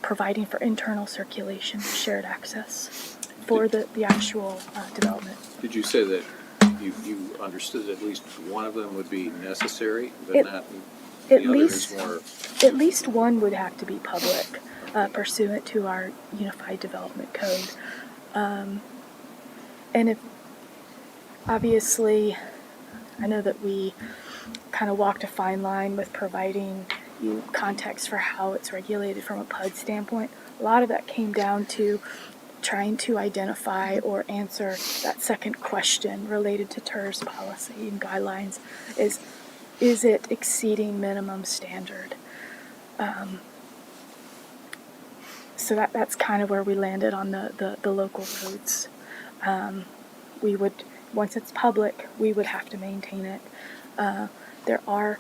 providing for internal circulation, shared access for the actual development. Did you say that you understood at least one of them would be necessary, but not the At other least, is more? at least one would have to be public, pursuant to our Unified Development Code. And if, obviously, I know that we kind of walked a fine line with providing you context for how it's regulated from a PUD standpoint. A lot of that came down to trying to identify or answer that second question related to Tirz policy and guidelines is it exceeding minimum standard? So that's kind of where we landed on the local roads. We would, once it's public, we would have to maintain it. There are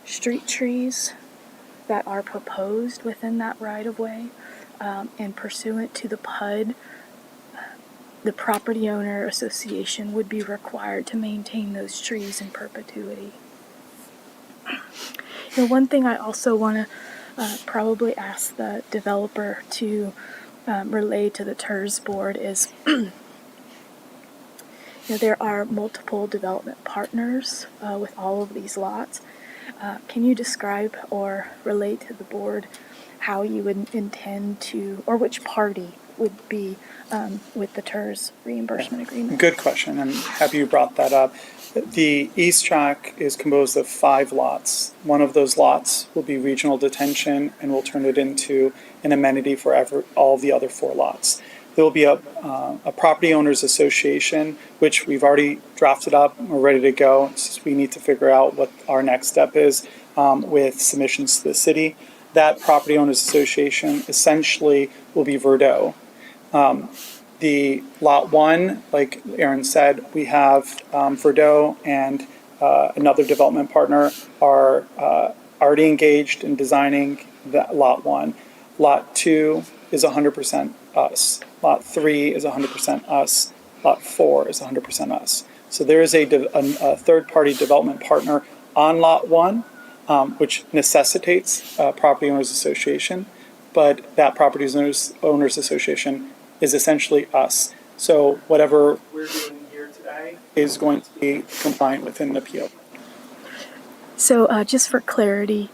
street trees that are proposed within that right-of-way, and pursuant to the PUD, the property owner association would be required to maintain those trees in perpetuity. One thing I also want to probably ask the developer to relay to the Tirz board is there are multiple development partners with all of these lots. Can you describe or relate to the board how you would intend to, or which party would be with the Tirz reimbursement agreement? Good question, and happy you brought that up. The East Track is composed of 5 lots. One of those lots will be regional detention, and we'll turn it into an amenity for all the other 4 lots. There will be a property owners association, which we've already drafted up. We're ready to go. It's just we need to figure out what our next step is with submissions to the city. That property owners association essentially will be Verdot. The lot 1, like Aaron said, we have Verdot and another development partner are already engaged in designing that lot 1. Lot 2 is 100% us. Lot 3 is 100% us. Lot 4 is 100% us. So there is a third-party development partner on Lot 1, which necessitates a property owners association, but that property owners association is essentially us. So whatever we're doing here today is going to be compliant within the PO. So just for clarity,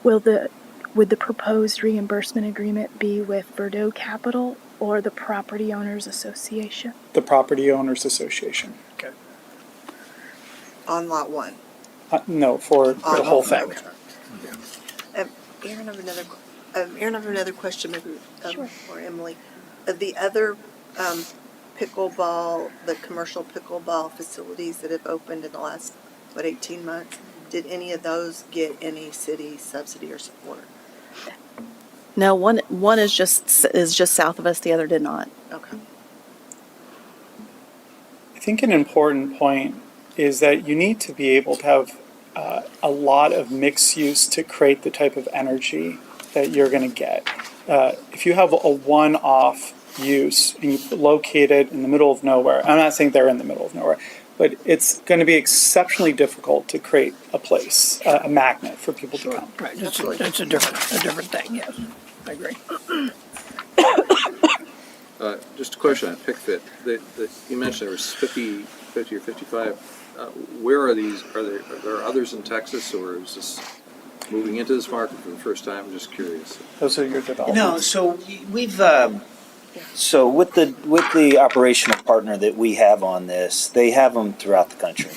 would the proposed reimbursement agreement be with Verdot Capital or the Property Owners Association? The Property Owners Association. Okay. On lot 1. No, for the whole thing. Okay. Aaron, I have another question, maybe, Sure. or Emily. The other pickleball, the commercial pickleball facilities that have opened in the last, 18 months, did any of those get any city subsidy or support? No, one is just south of us. The other did not. Okay. I think an important point is that you need to be able to have a lot of mixed use to create the type of energy that you're going to get. If you have a one-off use and you locate it in the middle of nowhere, I'm not saying they're in the middle of nowhere, but it's going to be exceptionally difficult to create a place, a magnet for people to come. Right, that's a different thing, yes, I agree. Just a question on PickFit. You mentioned there was 50 or 55. Where are these? Are there others in Texas, or is this moving into this market for the first time? I'm just curious. Those are your developments. No, so we've so with the operational partner that we have on this, they have them throughout the country.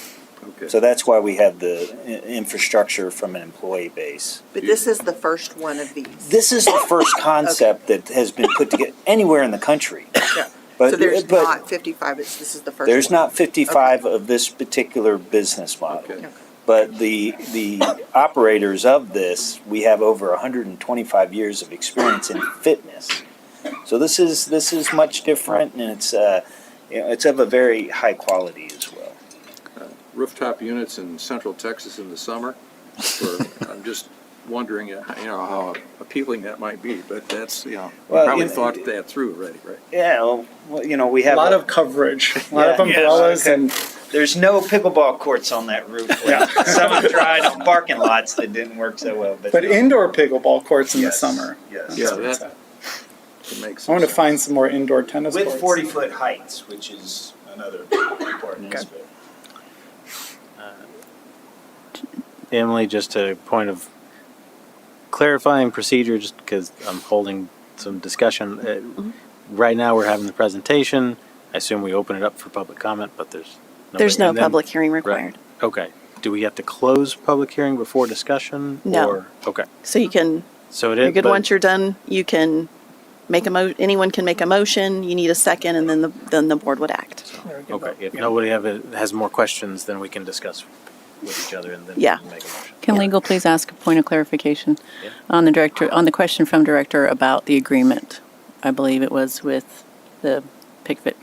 Okay. So that's why we have the infrastructure from an employee base. But this is the first one of these. This is the first concept that has been put together anywhere in the country. Yeah. But, So there's but not 55, this is the first one. there's not 55 of this particular business model. Okay. But the operators of this, we have over 125 years of experience in fitness. So this is much different, and it's of a very high quality as well. Rooftop units in Central Texas in the summer. I'm just wondering, how appealing that might be. But that's, Well, probably thought that through already, right? Yeah, well, we A have lot of coverage, a lot of Yeah. umbrellas, Yeah. and There's no pickleball courts on that roof. Some have tried on parking lots that didn't work so well. but indoor pickleball courts in the Yes, summer. yes. Yeah, That's that makes I want to sense. find some more indoor tennis With courts. 40-foot heights, which is another important aspect. Emily, just a point of clarifying procedure, just because I'm holding some discussion. Right now, we're having the presentation. I assume we open it up for public comment, but There's no and then- public hearing required. Okay. Do we have to close public hearing before discussion? No. Or, okay. So you can, So it you're is. good but- once you're done, you can make anyone can make a motion, you need a second, and then the board would act. Okay. If nobody has more questions, then we can discuss with each other and then Yeah. make a motion. Can legal please ask a point of clarification Yeah. on the question from director about the agreement? I believe it was with the PickFit.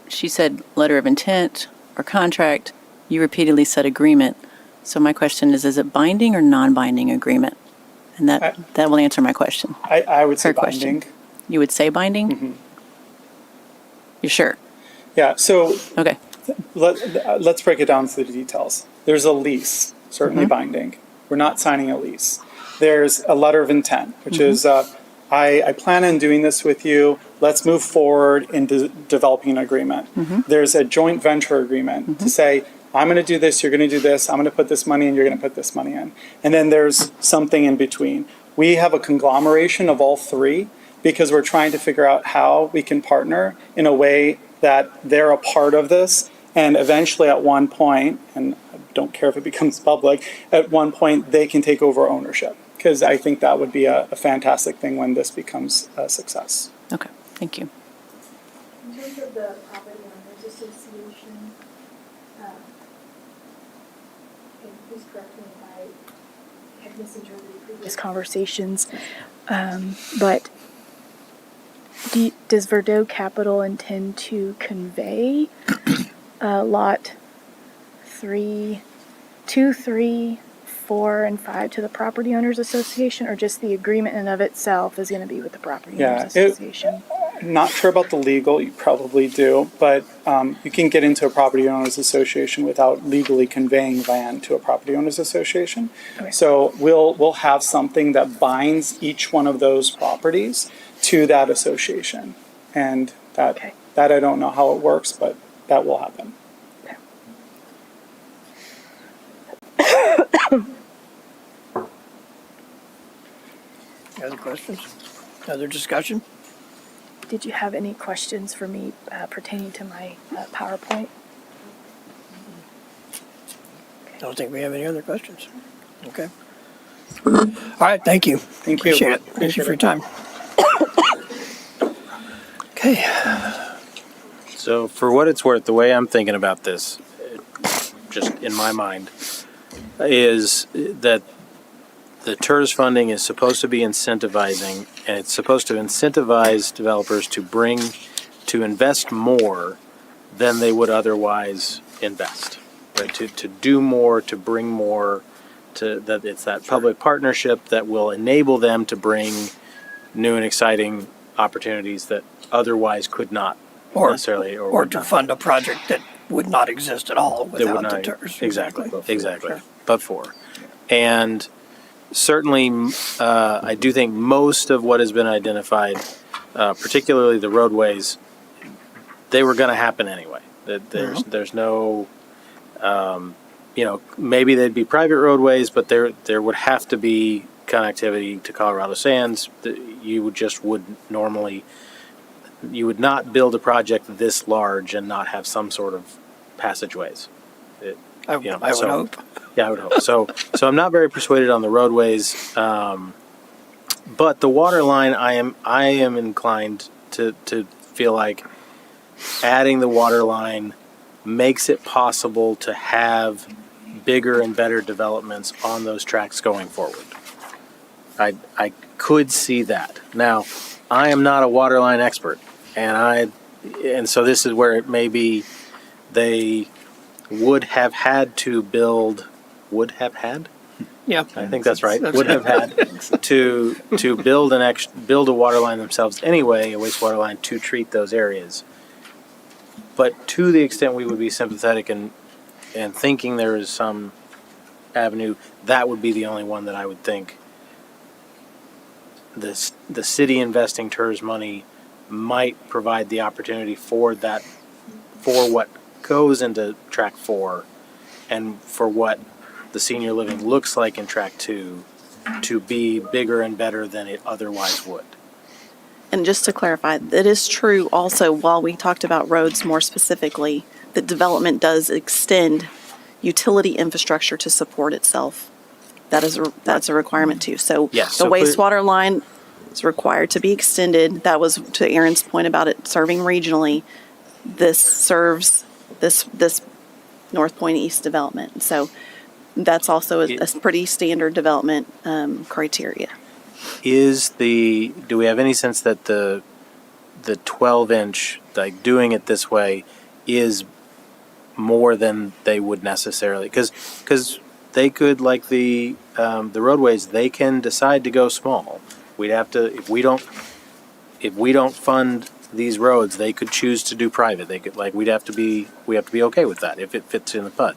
She said letter of intent or contract. You repeatedly said agreement. So my question is it binding or non-binding agreement? And that will answer my question. I would say Her question. binding. You would say binding? Mm-hmm. You're sure? Yeah, so Okay. let's break it down to the details. There's a lease, certainly binding. We're not signing a lease. There's a letter of intent, which is I plan on doing this with you. Let's move forward in developing an agreement. There's a joint venture agreement to say, I'm going to do this, you're going to do this, I'm going to put this money in, you're going to put this money in. And then there's something in between. We have a conglomeration of all three because we're trying to figure out how we can partner in a way that they're a part of this. And eventually at one point, and I don't care if it becomes public, at one point they can take over ownership. Because I think that would be a fantastic thing when this becomes a success. Okay. Thank you. In terms of the property owners association, and please correct me if I have misinterpreted previous conversations, but does Verdot Capital intend to convey lot 2, 3, 4, and 5 to the property owners association, or just the agreement in and of itself is going to be with the property owners association? Not sure about the legal, you probably do, but you can get into a property owners association without legally conveying land to a property owners association. Okay. So we'll have something that binds each one of those properties to that association. And that I don't know how it works, but that will happen. Other questions? Other discussion? Did you have any questions for me pertaining to my PowerPoint? I don't think we have any other questions. Okay. All right, thank you. Thank you. Appreciate it. Thank you for your time. Okay. So for what it's worth, the way I'm thinking about this, just in my mind, is that the Tirz funding is supposed to be incentivizing, and it's supposed to incentivize developers to invest more than they would otherwise invest, right? To do more, to bring more, that it's that public partnership that will enable them to bring new and exciting opportunities that otherwise could not Or, necessarily, or would to not. fund a project that would not exist at all That would without the not- TERS. Exactly, exactly. Sure. But for. And certainly, I do think most of what has been identified, particularly the roadways, they were going to happen anyway. There's no, maybe they'd be private roadways, but there would have to be connectivity to Colorado Sands. You would not build a project this large and not have some sort of passageways. I would hope. Yeah, I would hope. So I'm not very persuaded on the roadways, but the water line, I am inclined to feel like adding the water line makes it possible to have bigger and better developments on those tracks going forward. I could see that. Now, I am not a water line expert, and so this is where it may be they would have had to build. Would have had? Yeah. I think that's right. Would have had to build build a water line themselves anyway, a wastewater line to treat those areas. But to the extent we would be sympathetic and thinking there is some avenue, that would be the only one that I would think the city investing TERS money might provide the opportunity for that, for what goes into track 4 and for what the senior living looks like in track 2 to be bigger and better than it otherwise would. And just to clarify, it is true also, while we talked about roads more specifically, that development does extend utility infrastructure to support itself. That's a requirement too. So Yes, the so clear- wastewater line is required to be extended. That was to Aaron's point about it serving regionally. This serves this North Point East development. So that's also a pretty standard development criteria. Do we have any sense that the 12-inch, like doing it this way, is more than they would necessarily? Because they could, like the roadways, they can decide to go small. We'd have to, if we don't fund these roads, they could choose to do private. They could, we have to be okay with that if it fits in the PUD.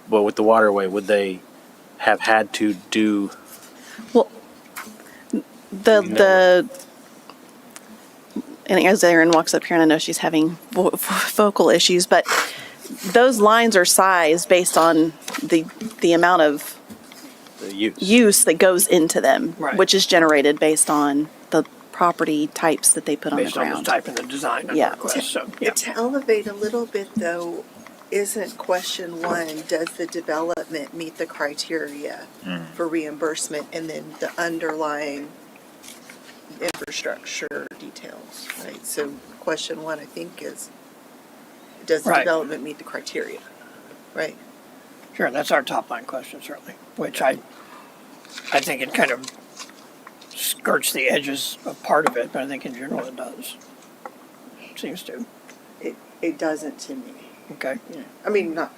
But with the waterway, would they have had to do? Well, and as Erin walks up here, and I know she's having vocal issues, but those lines are sized based on the amount of The use. use that goes into them, Right. which is generated based on the property types that they put on the Based on the ground. type and the design of Yeah. the request, so, yeah. To elevate a little bit though, isn't question 1, does the development meet the criteria for reimbursement, and then the underlying infrastructure details, right? So question 1, I think, is, does the Right. development meet the criteria, right? Sure, that's our top line question, certainly, which I think it kind of skirts the edges of part of it, but I think in general it does. Seems to. It doesn't to me. Okay, Yeah. I mean, not,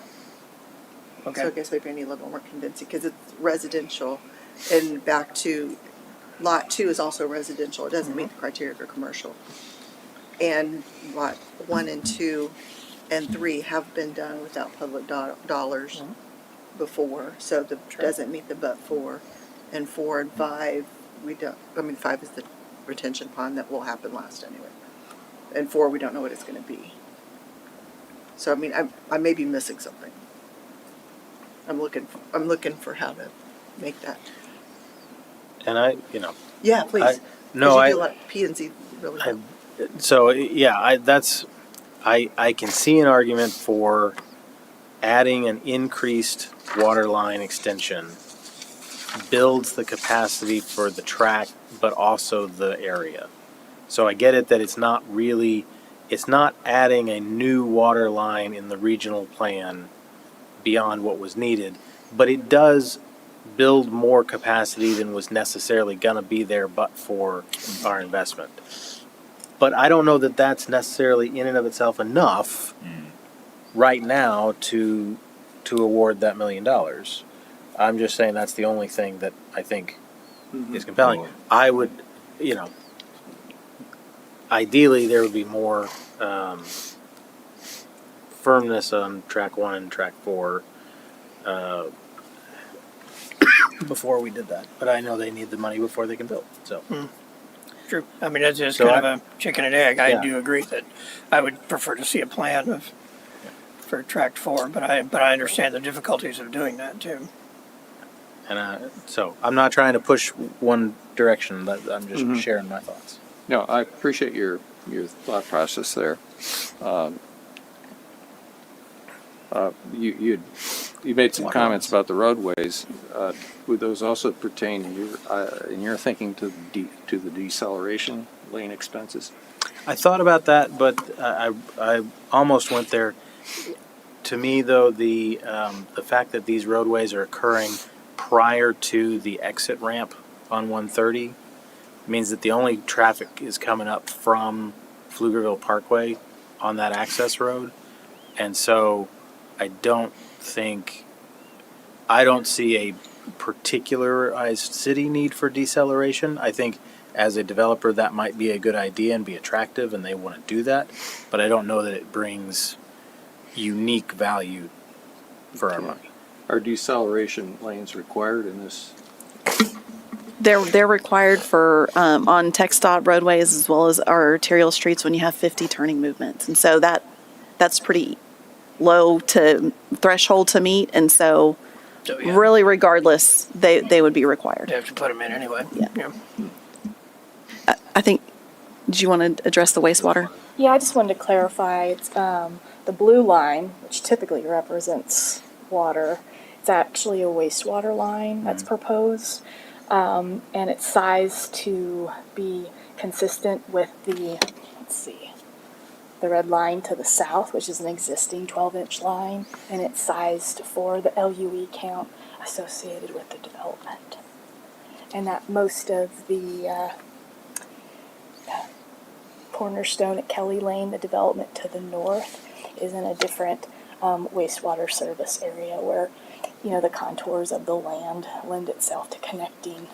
so I okay. guess maybe I need a little more convincing, because it's residential, and back to lot 2 is also residential, it doesn't meet the criteria for commercial. And lot 1 and 2 and 3 have been done without public dollars before, so the, doesn't meet the but for. And 4 and 5, we don't, 5 is the retention pond that will happen last anyway. And 4, we don't know what it's gonna be. So I may be missing something. I'm looking for how to make that. And Yeah, please. I- 'Cause no, you do a lot of P and Z really well. so yeah, I can see an argument for adding an increased water line extension builds the capacity for the track, but also the area. So I get it that it's not adding a new water line in the regional plan beyond what was needed, but it does build more capacity than was necessarily going to be there but for our investment. But I don't know that that's necessarily in and of itself enough right now to award that $1 million. I'm just saying that's the only thing that I think is compelling. I would, ideally there would be more firmness on track 1 and track 4 before we did that. But I know they need the money before they can build. So True. I mean, that's just So kind of a chicken and egg. I Yeah. do agree that I would prefer to see a plan for tract 4, but I understand the difficulties of doing that too. and so I'm not trying to push one direction. But I'm just sharing my thoughts. No, I appreciate your thought process there. You made some comments about the roadways. Would those also pertain in your thinking to the deceleration lane expenses? I thought about that, but I almost went there. To me, though, the fact that these roadways are occurring prior to the exit ramp on 130 means that the only traffic is coming up from Pflugerville Parkway on that access road, and so I don't see a particularized city need for deceleration. I think as a developer that might be a good idea and be attractive and they want to do that, but I don't know that it brings unique value for our money. Are deceleration lanes required in this? They're required for on TxDOT roadways as well as our arterial streets when you have 50 turning movements, and so that's pretty low to threshold to meet, and so So, yeah, really regardless they would be required. you have to put them in anyway. Yeah. I think, did you want to address the wastewater? Yeah, I just wanted to clarify. It's the blue line, which typically represents water. It's actually a wastewater line that's proposed, and it's sized to be consistent with the, the red line to the south, which is an existing 12-inch line, and it's sized for the LUE count associated with the development. And that most of the Cornerstone at Kelly Lane, the development to the north, is in a different wastewater service area where, the contours of the land lend itself to connecting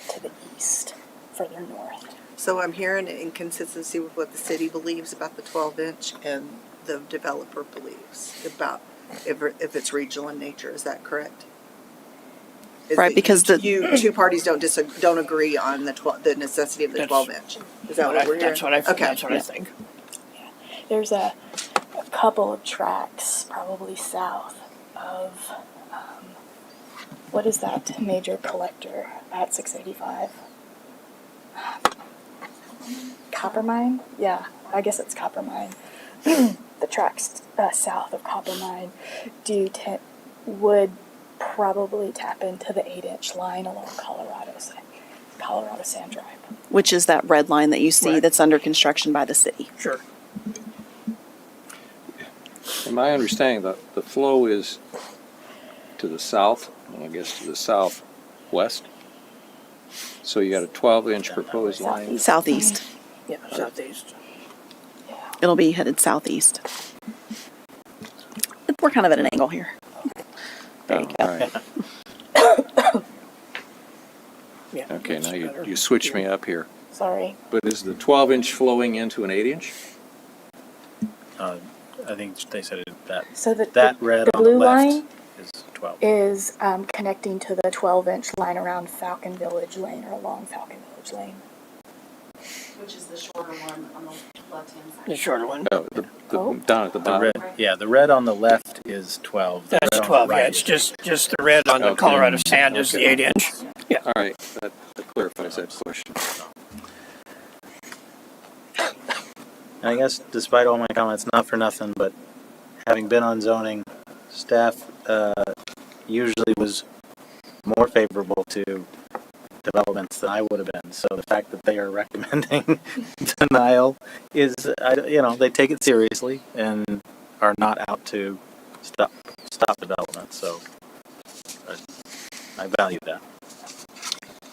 to the east, further north. So I'm hearing an inconsistency with what the city believes about the 12-inch and the developer believes about if it's regional in nature. Is that correct? Is Right, that because you two parties don't agree on the necessity of the That's 12-inch. Is that what we're hearing? That's what I Okay. That's what I think. There's a couple of tracks probably south of, what is that major collector at 685? Coppermine? Yeah, I guess it's Coppermine. The tracks south of Coppermine would probably tap into the 8-inch line along Colorado Sand Drive. Which is that red line that you see Right. that's under construction by the city. Sure. In my understanding, the flow is to the south, and I guess to the southwest. So you got a 12-inch proposed line. Southeast. Yeah, southeast. It'll be headed southeast. We're kind of at an angle here. There you go. All right. Yeah. Okay, that's now better. you switched me up here. Sorry. But is the 12-inch flowing into an 8-inch? I think they said that So that red the on the blue left line is 12. is connecting to the 12-inch line around Falcon Village Lane or along Falcon Village Lane. Which is the shorter one on the left-hand side. The shorter one. Oh, Oh. down at the The bottom. red, the red on the left is 12. The That's red on the 12. Yeah, right it's is- just the red on the Okay. Colorado sand is the Okay. 8-inch. Yeah. All right, that clarifies that question. And I guess despite all my comments, not for nothing, but having been on zoning, staff usually was more favorable to developments than I would have been. So the fact that they are recommending denial is, they take it seriously and are not out to stop development. So I value that.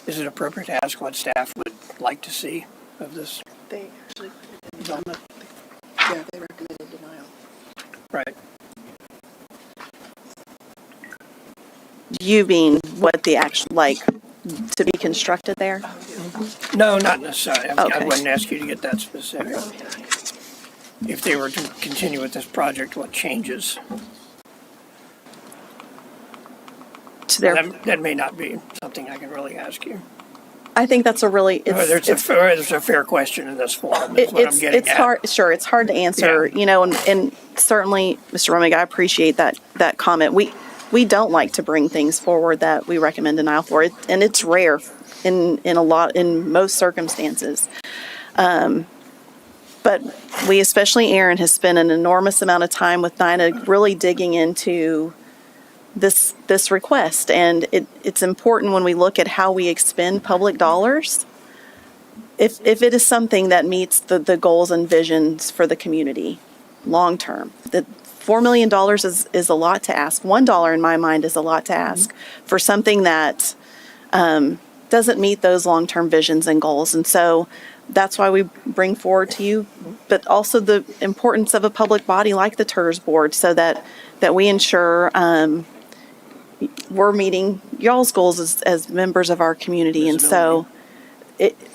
Is it appropriate to ask what staff would like to see of this They actually, development? yeah, they recommended denial. Right. You mean what the actual, to be constructed there? No, not necessarily. I Okay. wouldn't ask you to get that specific. If they were to continue with this project, what changes? To their, That may not be something I can really ask you. I think that's a really, It's a fair question in this forum, is what I'm getting it's at. hard, sure, it's hard to answer, Yeah. you know, and certainly, Mr. Rumig, I appreciate that comment. We don't like to bring things forward that we recommend denial for, and it's rare in most circumstances. But we, especially Aaron, has spent an enormous amount of time with Dinah really digging into this request, and it's important when we look at how we expend public dollars. If it is something that meets the goals and visions for the community long term, that $4 million is a lot to ask. $1 in my mind is a lot to ask for something that doesn't meet those long term visions and goals. And so that's why we bring forward to you, but also the importance of a public body like the Tirz board, so that we ensure we're meeting y'all's goals as members of our community. And so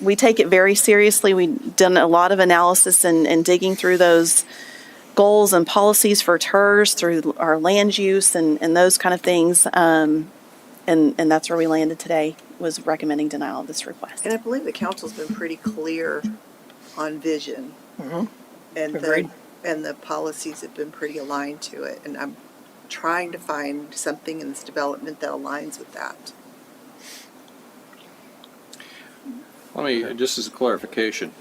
we take it very seriously. We've done a lot of analysis and digging through those goals and policies for Tirz through our land use and those kind of things. And that's where we landed today, was recommending denial of this request. And I believe the council's been pretty clear on vision. Mhm. And Agreed. the policies have been pretty aligned to it. And I'm trying to find something in this development that aligns with that. Let me, just as a clarification,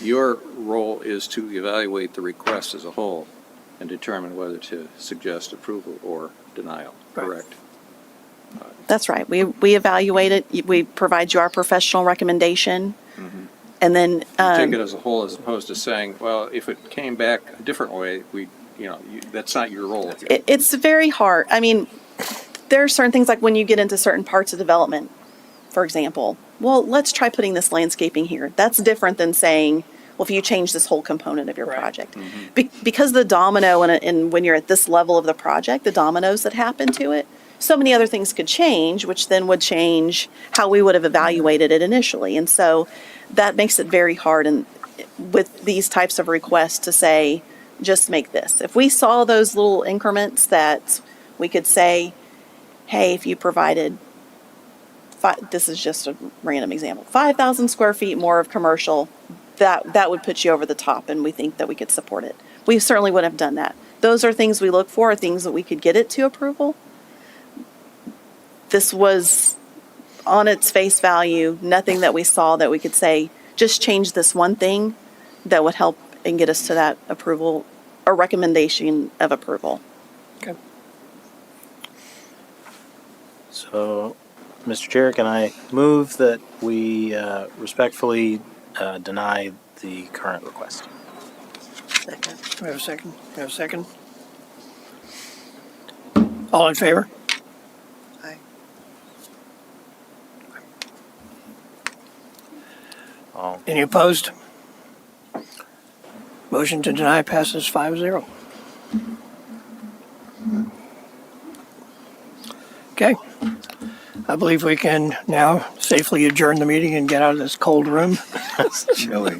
your role is to evaluate the request as a whole and determine whether to suggest approval or denial, correct? That's right. We evaluate it. We provide you our professional recommendation. And then, Take it as a whole, as opposed to saying, well, if it came back a different way, that's not your role. it's very hard. I mean, there are certain things, like when you get into certain parts of development, for example, well, let's try putting this landscaping here. That's different than saying, well, if you change this whole component of your project. Because the domino, and when you're at this level of the project, the dominoes that happen to it, so many other things could change, which then would change how we would have evaluated it initially. And so that makes it very hard with these types of requests to say, just make this. If we saw those little increments that we could say, hey, if you provided, this is just a random example, 5,000 square feet more of commercial, that would put you over the top, and we think that we could support it. We certainly would have done that. Those are things we look for, things that we could get it to approval. This was on its face value, nothing that we saw that we could say, just change this one thing that would help and get us to that approval or recommendation of approval. Okay. So, Mr. Chair, can I move that we respectfully deny the current request? Second. Do we have a second? Do we have a second? All in favor? Aye. Any opposed? Motion to deny passes 5-0. Okay. I believe we can now safely adjourn the meeting and get out of this cold room. Chilly.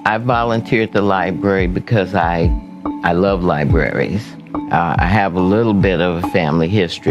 I volunteer at the library because I love libraries. I have a little bit of a family history.